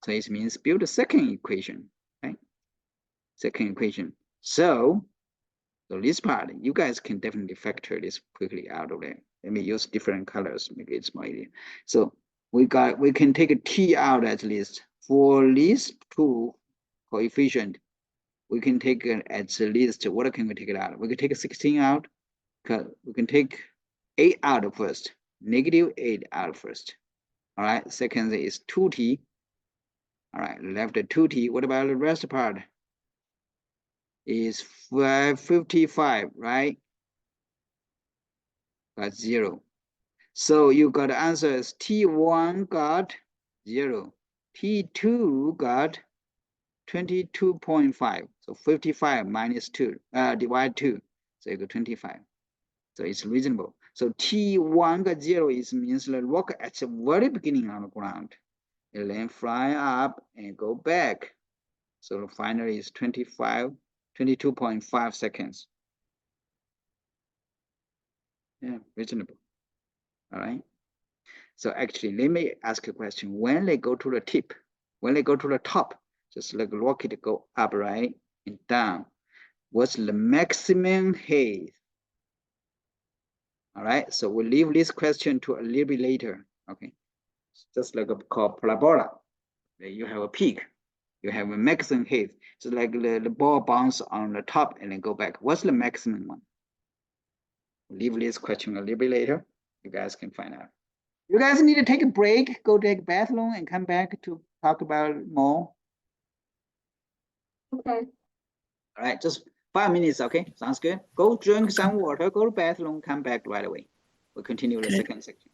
So it means build a second equation, right? Second equation. So this part, you guys can definitely factor this quickly out of there. Let me use different colors, maybe it's more easy. So we can take a t out at least. For these two coefficient, we can take at least, what can we take it out? We can take a 16 out, because we can take 8 out first, negative 8 out first. All right, second is 2t. All right, left 2t. What about the rest part? Is 55, right? Got 0. So you got the answer is T1 got 0. T2 got 22.5. So 55 minus 2, divide 2. So you got 25. So it's reasonable. So T1 got 0 means the rocket at the very beginning on the ground. And then fly up and go back. So finally is 22.5 seconds. Yeah, reasonable. All right. So actually, let me ask a question. When they go to the tip, when they go to the top, just like a rocket go up, right, and down, what's the maximum height? All right. So we'll leave this question to a little bit later. Okay. Just like a parabola. You have a peak. You have a maximum height. So like the ball bounce on the top and then go back. What's the maximum one? Leave this question a little bit later. You guys can find out. You guys need to take a break, go take a bathroom, and come back to talk about it more.
Okay.
All right, just 5 minutes, okay? Sounds good. Go drink some water, go to bathroom, come back right away. We'll continue the second section.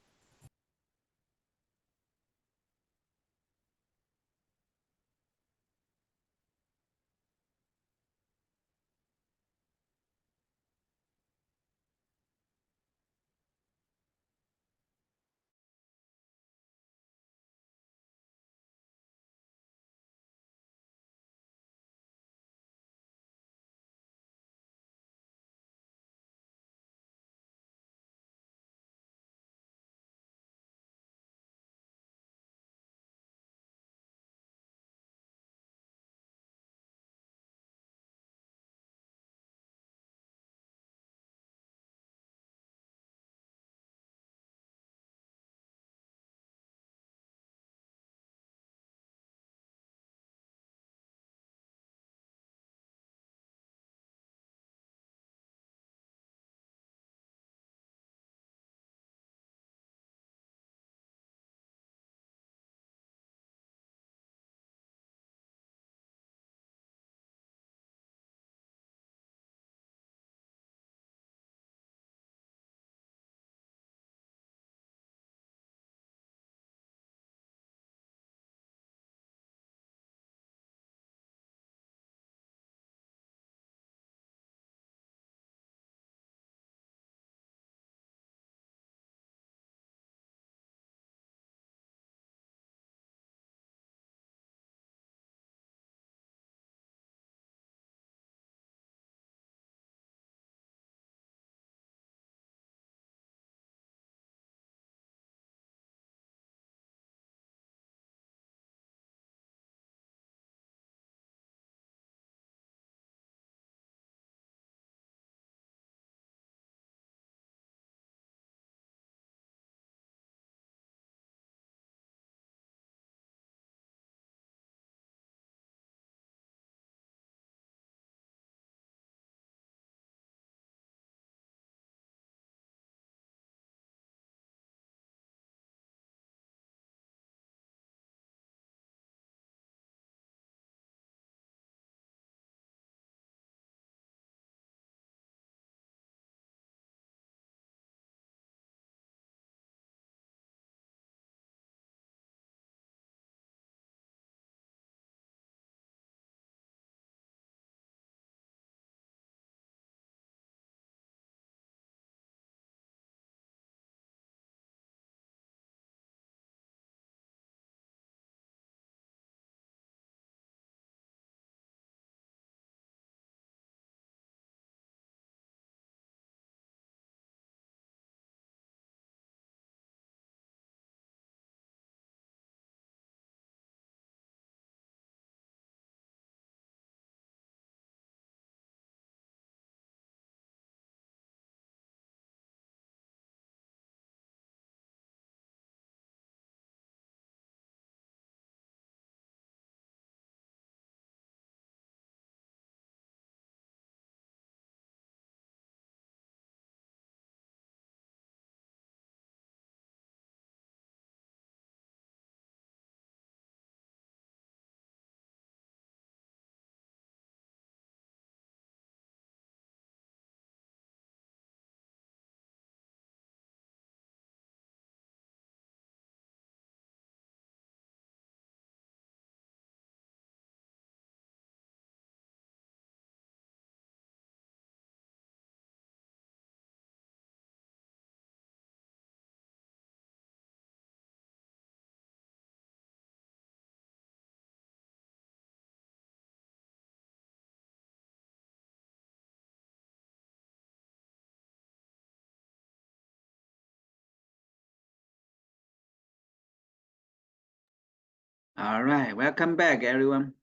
All right, welcome back, everyone.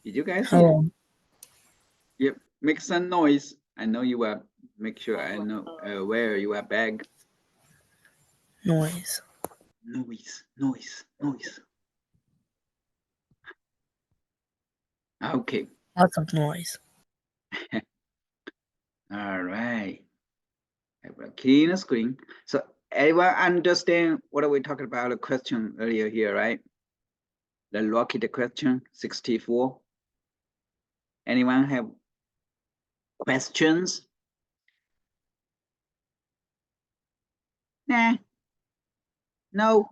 Did you guys hear? Yep, make some noise. I know you are. Make sure I know where you are back.
Noise.
Noise. Okay.
Lots of noise.
All right. I will clean the screen. So everyone understand what are we talking about? A question earlier here, right? the rocket question 64. Anyone have questions? Nah. No.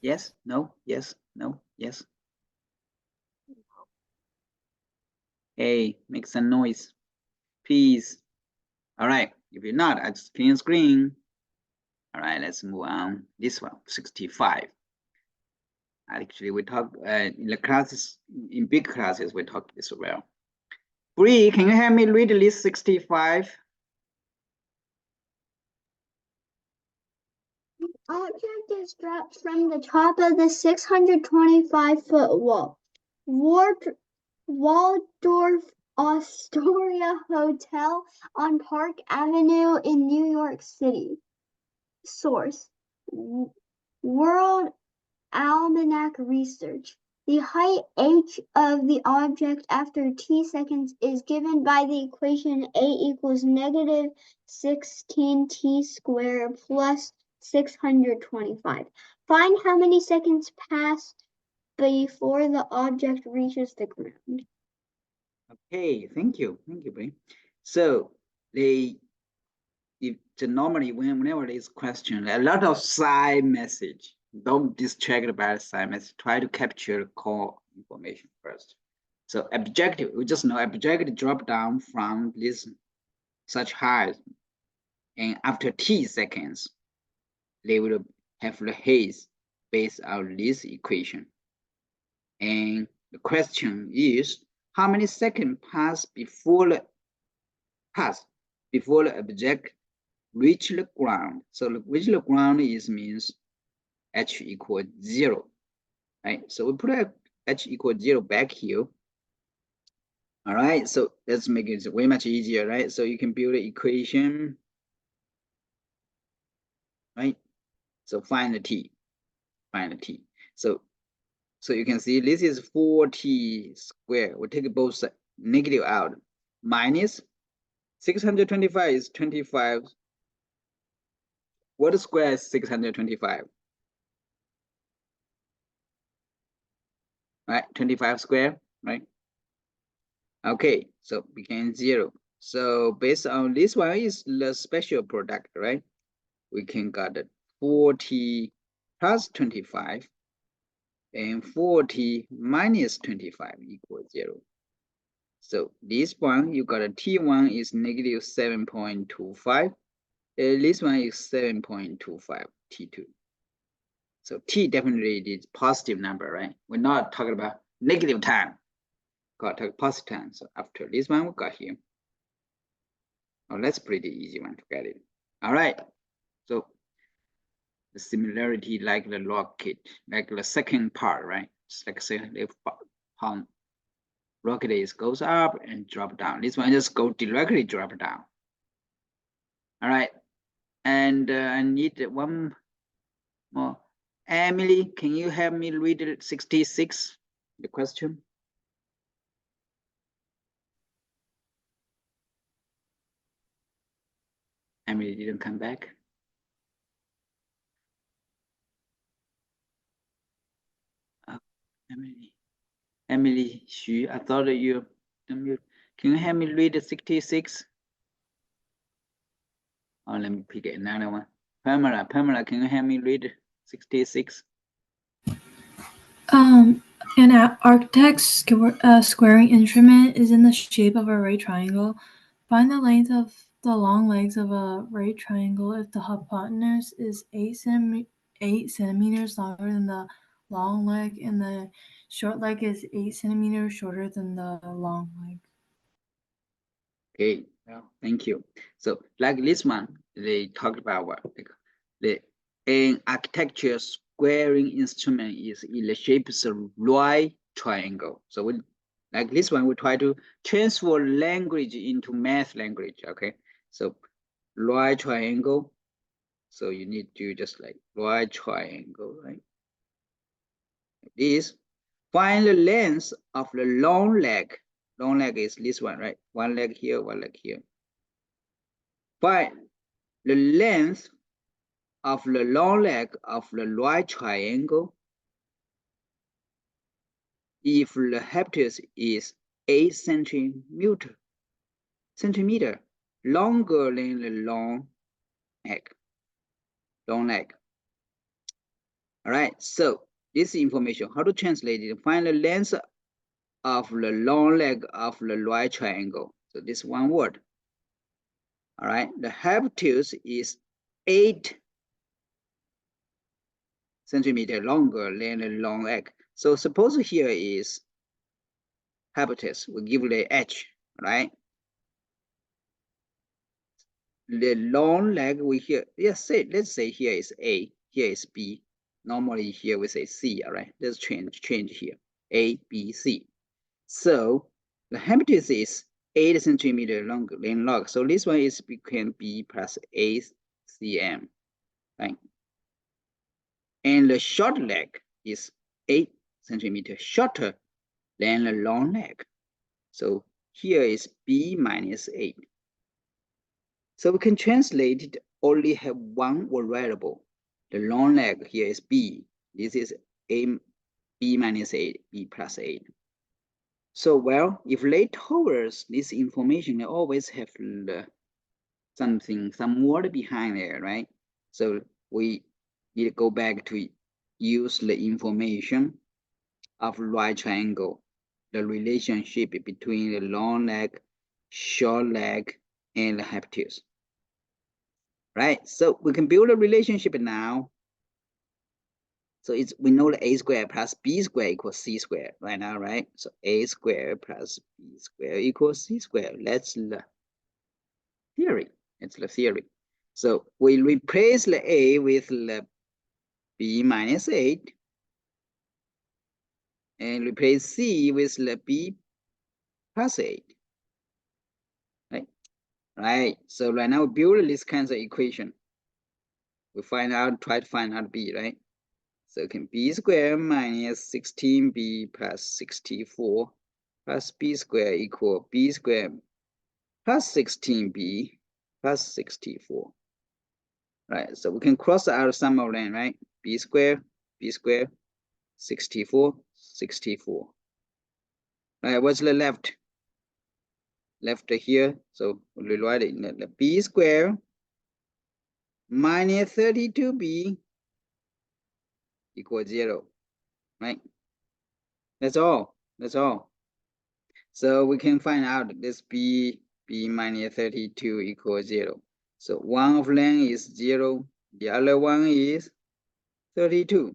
Yes, no, yes, no, yes. Hey, make some noise, please. All right, if you're not, I just clean screen. All right, let's move on. This one, 65. Actually, we talk in the classes, in big classes, we talk this well. Bree, can you help me read list 65?
Object is dropped from the top of the 625-foot wall. Waldorf Astoria Hotel on Park Avenue in New York City. Source: World Almanac Research. The height h of the object after t seconds is given by the equation a equals negative 16t squared plus 625. Find how many seconds pass before the object reaches the ground.
Okay, thank you, Bree. So normally whenever there's question, a lot of side message. Don't distract by the side message. Try to capture the core information first. So objective, we just know objective drop down from this such height, and after t seconds, they will have the haze based on this equation. And the question is, how many seconds pass before the object reach the ground? So reach the ground means h equals 0, right? So we put h equals 0 back here. All right, so let's make it way much easier, right? So you can build an equation, right? So find the t. So you can see this is 4t squared. We take both negative out. Minus 625 is 25. What square is 625? Right, 25 square, right? Okay, so became 0. So based on this one is the special product, right? We can get 40 plus 25 and 40 minus 25 equals 0. So this one, you got a T1 is negative 7.25. This one is 7.25 T2. So T definitely is positive number, right? We're not talking about negative time. Got a positive time. So after this one, we got here. Oh, that's pretty easy one to get it. All right. So the similarity like the rocket, like the second part, right? It's like say if rocket is goes up and drop down. This one just go directly drop down. All right. And I need one more. Emily, can you help me read 66, the question? Emily didn't come back. Oh, Emily Xu, I thought you, can you help me read 66? Oh, let me pick another one. Pamela, can you help me read 66?
An architect's squaring instrument is in the shape of a right triangle. Find the length of the long legs of a right triangle if the hypotenuse is 8 centimeters longer than the long leg and the short leg is 8 centimeters shorter than the long leg.
Okay, well, thank you. So like this one, they talked about what an architecture squaring instrument is in the shape of right triangle. So we, like this one, we try to transfer language into math language. Okay, so right triangle. So you need to just like right triangle, right? Like this. Find the length of the long leg. Long leg is this one, right? One leg here, one leg here. Find the length of the long leg of the right triangle if the hypotenuse is 8 centimeter longer than the long leg. All right, so this information, how to translate it? Find the length of the long leg of the right triangle. So this one word. All right, the hypotenuse is 8 centimeter longer than the long leg. So suppose here is hypotenuse, we give the h, right? The long leg we here, let's say here is A, here is B. Normally here we say C, all right? Let's change here, A, B, C. So the hypotenuse is 8 centimeter longer than log. So this one is become B plus A cm, right? And the short leg is 8 centimeter shorter than the long leg. So here is B minus 8. So we can translate it, only have one variable. The long leg here is B. This is A, B minus 8, B plus 8. So, well, if they told us this information, they always have some word behind there, right? So we need to go back to use the information of right triangle, the relationship between the long leg, short leg, and the hypotenuse. Right, so we can build a relationship now. So we know that a squared plus b squared equals c squared right now, right? So a squared plus b squared equals c squared. That's the theory. It's the theory. So we replace the a with the b minus 8 and replace c with the b plus 8. Right. So right now we build this kind of equation. We try to find out b, right? So can b squared minus 16b plus 64 plus b squared equal b squared plus 16b plus 64. Right, so we can cross out some of them, right? b squared, 64, 64. Right, what's the left? Left here, so we'll write it in the b squared minus 32b equals 0, right? That's all. So we can find out this b minus 32 equals 0. So one of them is 0, the other one is 32.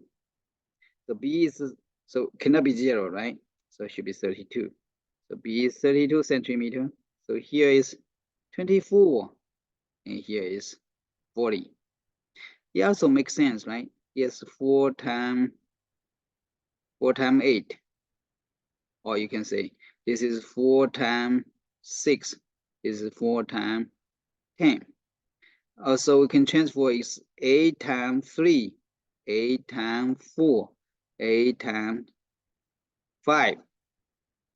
So b is, so cannot be 0, right? So it should be 32. So b is 32 centimeter. So here is 24, and here is 40. It also makes sense, right? Yes, 4 times 8. Or you can say this is 4 times 6. This is 4 times 10. Also, we can transfer is 8 times 3, 8 times 4, 8 times 5.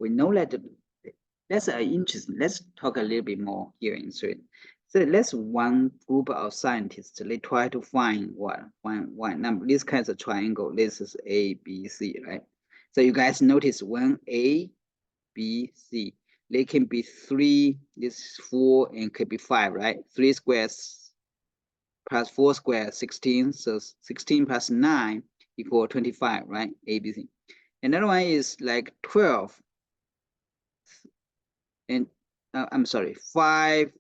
We know that that's interesting. Let's talk a little bit more here in Sweden. So let's one group of scientists, they try to find one number, this kind of triangle. This is A, B, C, right? So you guys notice when A, B, C, they can be 3, this is 4, and could be 5, right? 3 squares plus 4 squares, 16. So 16 plus 9 equal 25, right? A, B, C. Another one is like 12. And I'm sorry, 5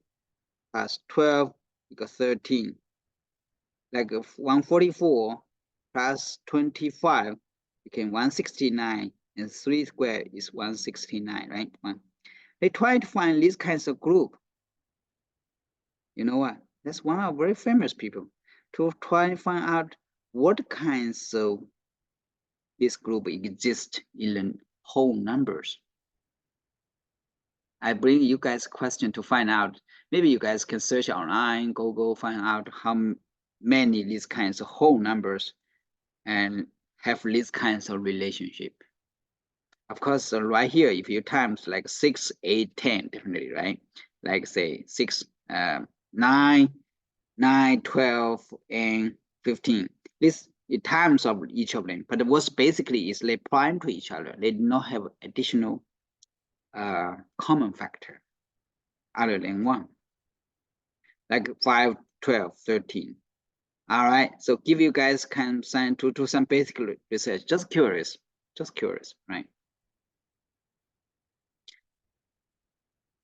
plus 12 equals 13. Like 144 plus 25 became 169, and 3 squared is 169, right? They try to find these kinds of group. You know what? That's one of very famous people to try to find out what kinds of this group exist in the whole numbers. I bring you guys a question to find out. Maybe you guys can search online, go find out how many these kinds of whole numbers and have these kinds of relationship. Of course, right here, if you times like 6, 8, 10, definitely, right? Like say 6, 9, 12, and 15. This in times of each of them. But what's basically is they prime to each other. They do not have additional common factor other than 1. Like 5, 12, 13. All right. So give you guys can sign to some basic research. Just curious, right?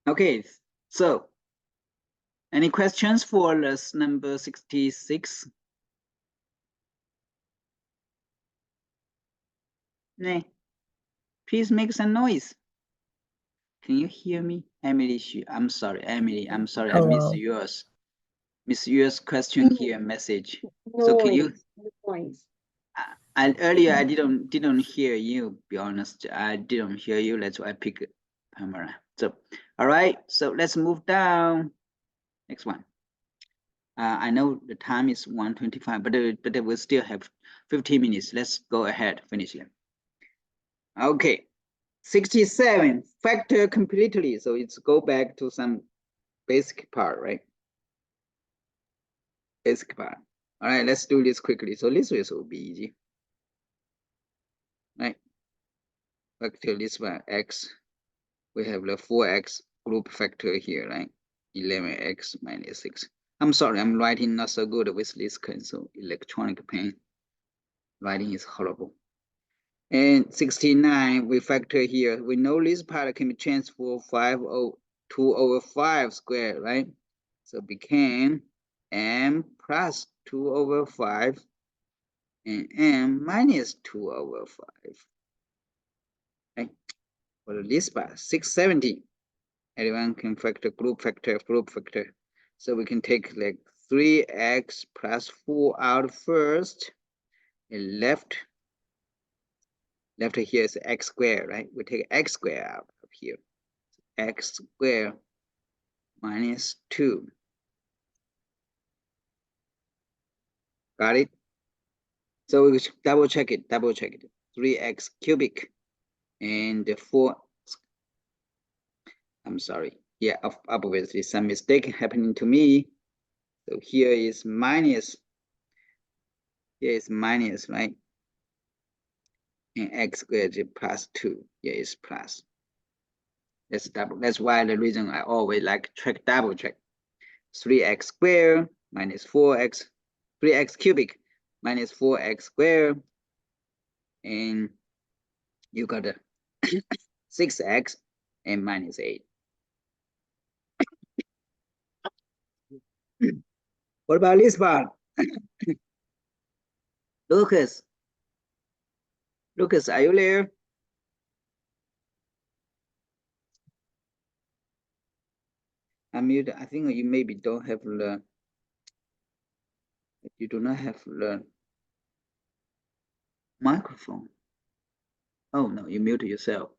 Okay. So any questions for lesson number 66? Nay. Please make some noise. Can you hear me? Emily, I'm sorry, Emily, I'm sorry,
Hello.
I missed yours. Miss yours question here, message.
Noise.
So can you?
Noise.
Earlier I didn't hear you. Be honest, I didn't hear you. That's why I pick camera. So, all right. So let's move down. Next one. I know the time is 1:25, but we still have 15 minutes. Let's go ahead, finish it. Okay. 67, factor completely. So it's go back to some basic part, right? Basic part. All right, let's do this quickly. So this will be easy, right? Factor this one, x. We have the 4x group factor here, right? 11x minus 6. I'm sorry, I'm writing not so good with this so electronic pen. Writing is horrible. And 69, we factor here. We know this part can be transformed 2 over 5 squared, right? So became m plus 2 over 5 and m minus 2 over 5. Right? For this part, 670. Everyone can factor group factor. So we can take like 3x plus 4 out first. And left here is x squared, right? We take x squared out of here. X squared minus 2. Got it? So we double check it. 3x cubic and 4. I'm sorry. Yeah, obviously some mistake happening to me. So here is minus. Here is minus, right? And x squared is plus 2. Here is plus. That's double. That's why the reason I always like double check. 3x squared minus 4x, 3x cubic minus 4x squared, and you got a 6x and minus 8. What about this part? Lucas, are you there? Unmute. I think you maybe don't have the. You do not have the microphone. Oh no, you muted yourself.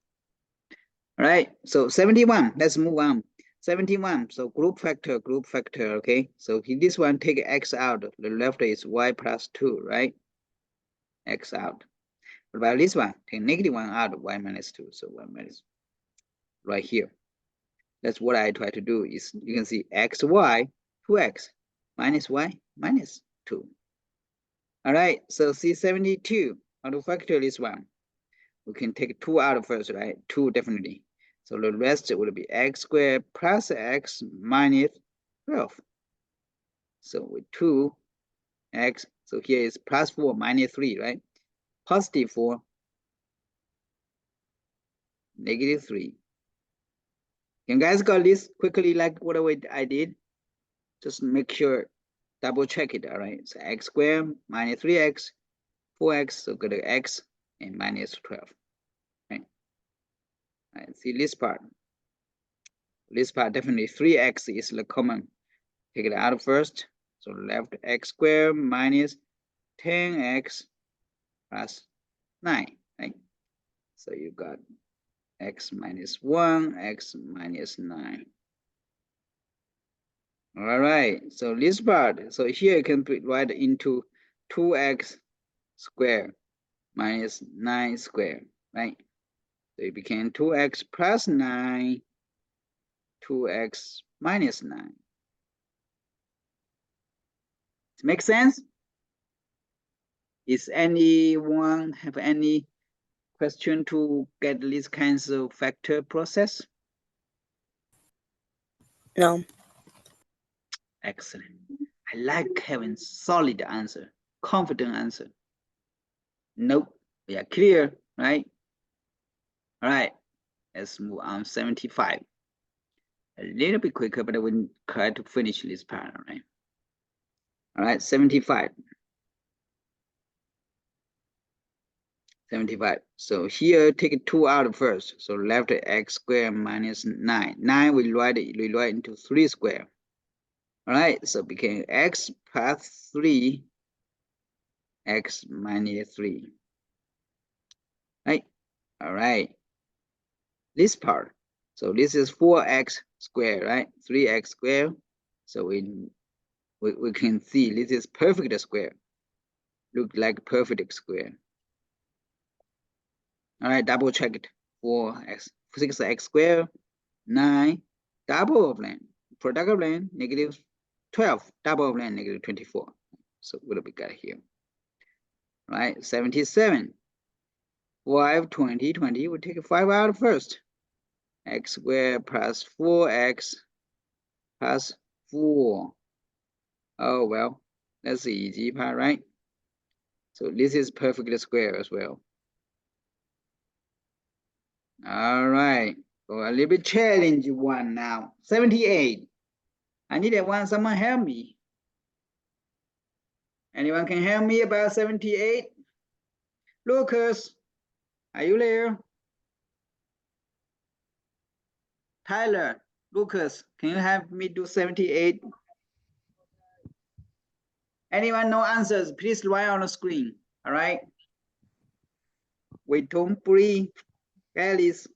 All right. So 71. Let's move on. 71. So group factor. Okay. So this one take x out. The left is y plus 2, right? X out. What about this one? Take -1 out, y minus 2. So y minus right here. That's what I try to do. Is you can see x, y, 2x minus y minus 2. All right. So C72. How to factor this one? We can take 2 out first, right? 2 definitely. So the rest will be x squared plus x minus 12. So with 2x, so here is plus 4 minus 3, right? Positive 4, negative 3. You guys got this quickly like what I did? Just make sure, double check it, all right? So x squared minus 3x, 4x, so go to x and minus 12, right? All right, see this part. This part definitely 3x is the common. Take it out first. So left x squared minus 10x plus 9, right? So you got x minus 1, x minus 9. All right, so this part, so here you can put right into 2x squared minus 9 squared, right? So it became 2x plus 9, 2x minus 9. Make sense? Is anyone have any question to get these kinds of factor process?
No.
Excellent. I like having solid answer, confident answer. Nope. We are clear, right? All right. Let's move on. 75. A little bit quicker, but I will try to finish this part, right? All right, 75. 75. So here, take 2 out first. So left x squared minus 9. 9 we write into 3 squared. All right, so became x plus 3, x minus 3. Right? All right. This part. So this is 4x squared, right? 3x squared. So we can see this is perfect square. Look like perfect square. All right, double check it. 4x, 6x squared, 9, double of them. Product of them, negative 12, double of them, negative 24. So what do we got here? All right, 77. 5, 20, 20, we'll take 5 out first. X squared plus 4x plus 4. Oh, well, that's the easy part, right? So this is perfect square as well. All right, so a little bit challenge one now. 78. I need that someone help me. Anyone can help me about 78? Lucas, are you there? Tyler, Lucas, can you help me do 78? Anyone know answers, please write on the screen, all right? Wait, don't breathe. Alice.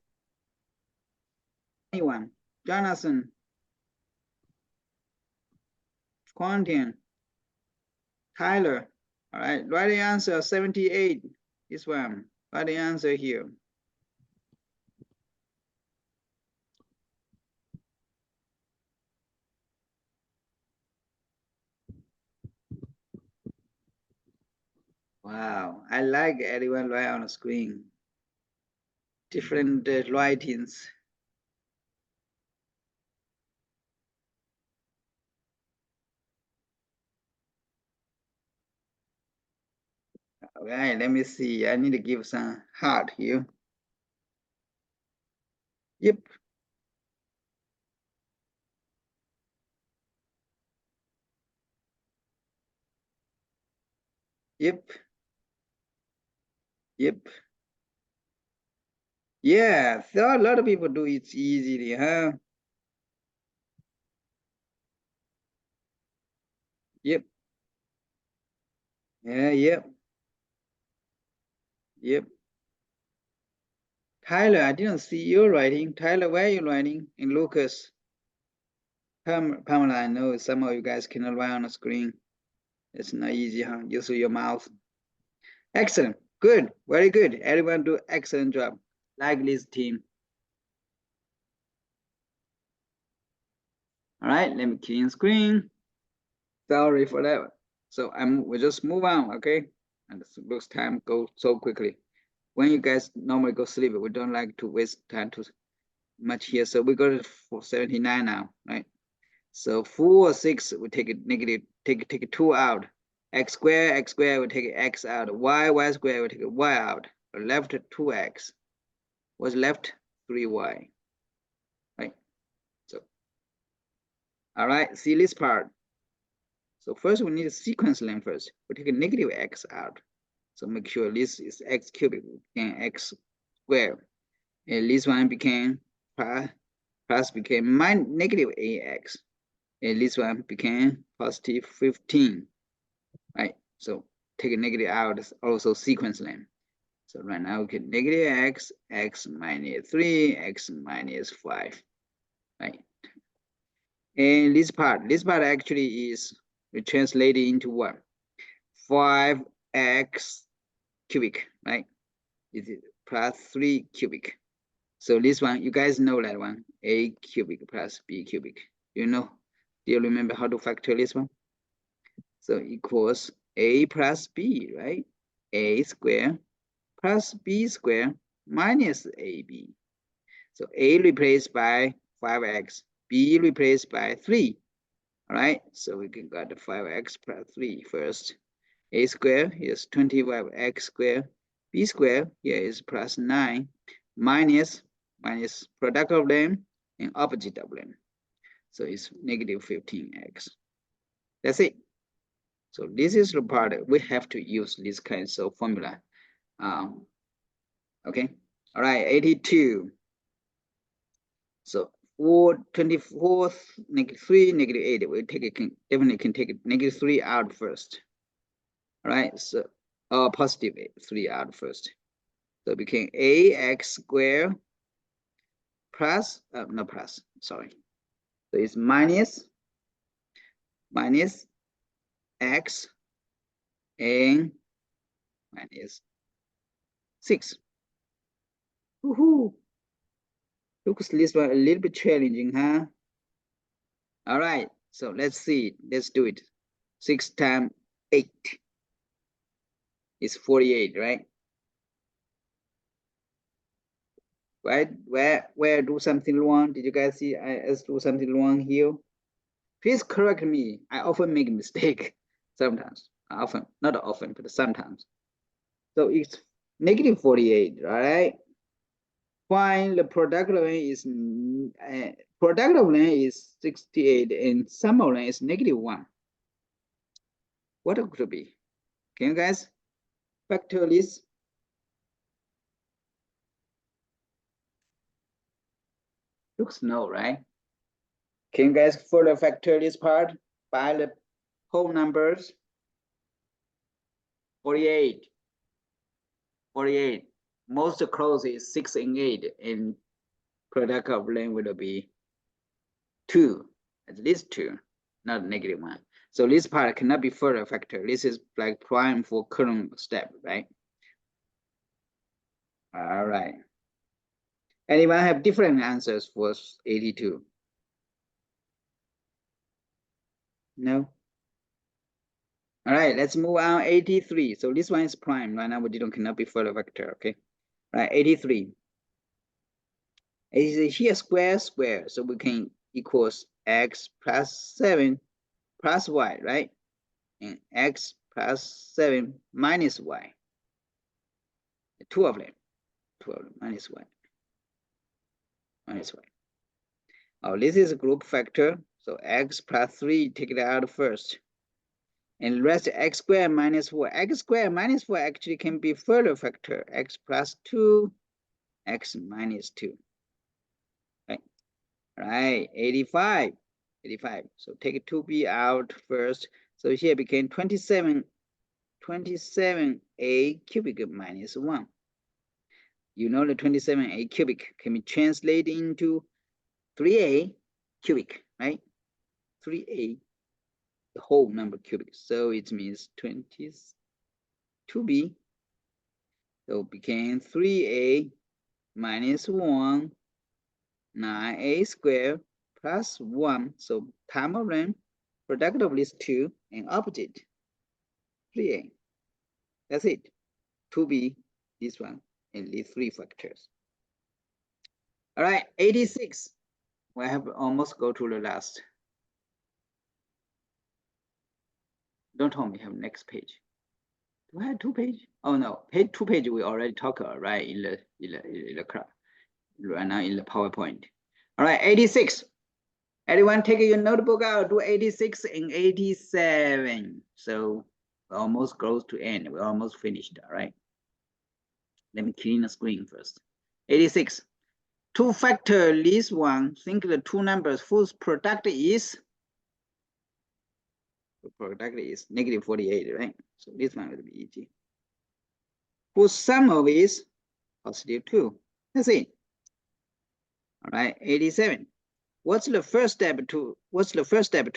Anyone? Jonathan. Quentin. Tyler. All right, write the answer, 78. This one, write the answer here. Wow, I like everyone right on the screen. Different writings. All right, let me see. I need to give some heart here. Yep. Yep. Yep. Yeah, so a lot of people do it easily, huh? Yep. Yeah, yep. Yep. Tyler, I didn't see you writing. Tyler, where are you writing? And Lucas. Pamela, I know some of you guys cannot write on the screen. It's not easy, huh? Use your mouth. Excellent. Good. Very good. Everyone do excellent job. Like this team. All right, let me clean screen. Sorry for that. So we'll just move on, okay? And looks time go so quickly. When you guys normally go sleep, we don't like to waste time too much here. So we go to 79 now, right? So 4 or 6, we take it negative, take 2 out. X squared, we take x out. Y squared, we take y out. Left 2x. What's left? 3y. Right? So, all right, see this part. So first we need a sequence length first. We take a negative x out. So make sure this is x cubic and x squared. And this one became plus became negative ax. And this one became positive 15. Right? So take a negative out, also sequence length. So right now we get negative x, x minus 3, x minus 5. Right? And this part actually is translated into what? 5x cubic, right? It is plus 3 cubic. So this one, you guys know that one, a cubic plus b cubic. You know, do you remember how to factor this one? So equals a plus b, right? a squared plus b squared minus ab. So a replaced by 5x, b replaced by 3. All right, so we can got the 5x plus 3 first. A squared is 25x squared. B squared here is plus 9 minus product of them and opposite of them. So it's negative 15x. That's it. So this is the part we have to use this kind of formula. Okay. All right, 82. So for 24th, negative 3, negative 8, we take it, definitely can take it negative 3 out first. All right, so positive 3 out first. So it became ax squared plus, not plus, sorry. So it's minus x and minus 6. Woohoo! Looks this one a little bit challenging, huh? All right, so let's see. Let's do it. 6 times 8 is 48, right? Right? Where do something wrong? Did you guys see I do something wrong here? Please correct me. I often make a mistake. Sometimes, often, not often, but sometimes. So it's negative 48, right? Find the product of them is 68 and sum of them is negative 1. What could it be? Can you guys factor this? Looks no, right? Can you guys further factor this part by the whole numbers? 48. Most close is 6 and 8, and product of them will be 2, at least 2, not negative 1. So this part cannot be further factored. This is like prime for current step, right? All right. Anyone have different answers for 82? No? All right, let's move on. 83. So this one is prime. Right now, we cannot be further factor, okay? All right, 83. It is here square. So we can equals x plus 7 plus y, right? And x plus 7 minus y. Two of them minus y. Oh, this is a group factor. So x plus 3, take it out first. And the rest x squared minus 4. X squared minus 4 actually can be further factor. X plus 2, x minus 2. Right? Right, 85. So take 2b out first. So here became 27a cubic minus 1. You know the 27a cubic can be translated into 3a cubic, right? 3a, the whole number cubic. So it means 22b. So it became 3a minus 1, 9a squared plus 1. So time of them, product of these 2 and opposite, 3a. That's it. 2b, this one, and these 3 factors. All right, 86. We have almost go to the last. Don't tell me have next page. Do I have 2 pages? Oh no, 2 pages we already talked right in the class. Right now in the PowerPoint. All right, 86. Everyone take your notebook out, do 86 and 87. So we're almost close to end. We're almost finished, all right? Let me clean the screen first. 86. To factor this one, think the two numbers whose product is negative 48, right? So this one will be easy. Whose sum of is positive 2. That's it. All right, 87. What's the first step to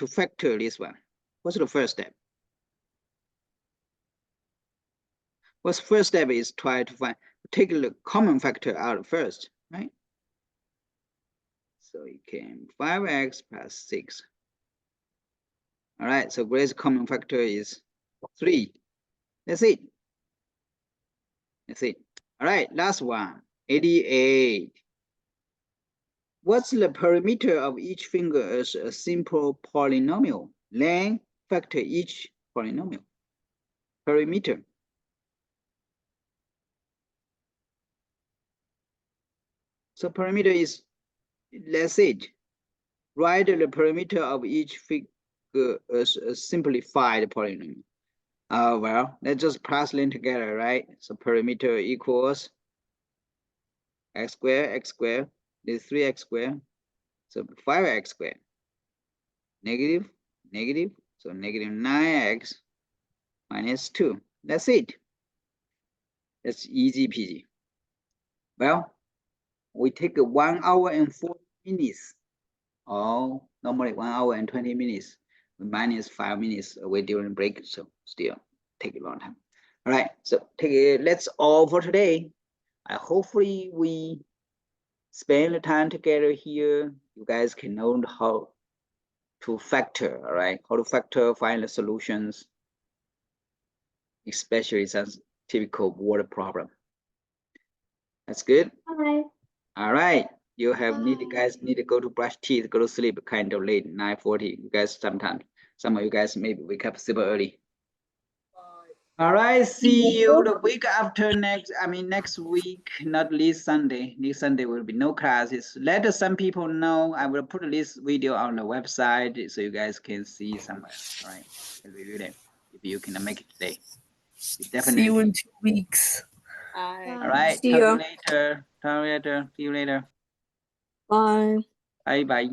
factor this one? What's the first step? What's first step is try to take the common factor out first, right? So it came 5x plus 6. All right, so greatest common factor is 3. That's it. That's it. All right, last one, 88. What's the perimeter of each finger as a simple polynomial? Then factor each polynomial. Perimeter. So perimeter is, let's say, write the perimeter of each figure as a simplified polynomial. Well, let's just plus them together, right? So perimeter equals x squared, this 3x squared, so 5x squared, negative, so negative 9x minus 2. That's it. That's easy peasy. Well, we take 1 hour and 40 minutes. Oh, normally 1 hour and 20 minutes. We minus 5 minutes away during break, so still take a long time. All right, so that's all for today. Hopefully we spend the time together here. You guys can know how to factor, all right? How to factor, find the solutions, especially some typical word problem. That's good.
Bye.
All right. You have
Bye.
guys need to go to brush teeth, go to sleep kind of late, 9:40. You guys sometimes, some of you guys maybe wake up super early. All right, see you the week after next week, not this Sunday. This Sunday will be no classes. Let some people know. I will put this video on the website so you guys can see somewhere. All right, review them if you can make it today. You definitely.
See you in 2 weeks.
All right,
See
talk
ya.
to you later. See you later.
Bye.
Bye bye.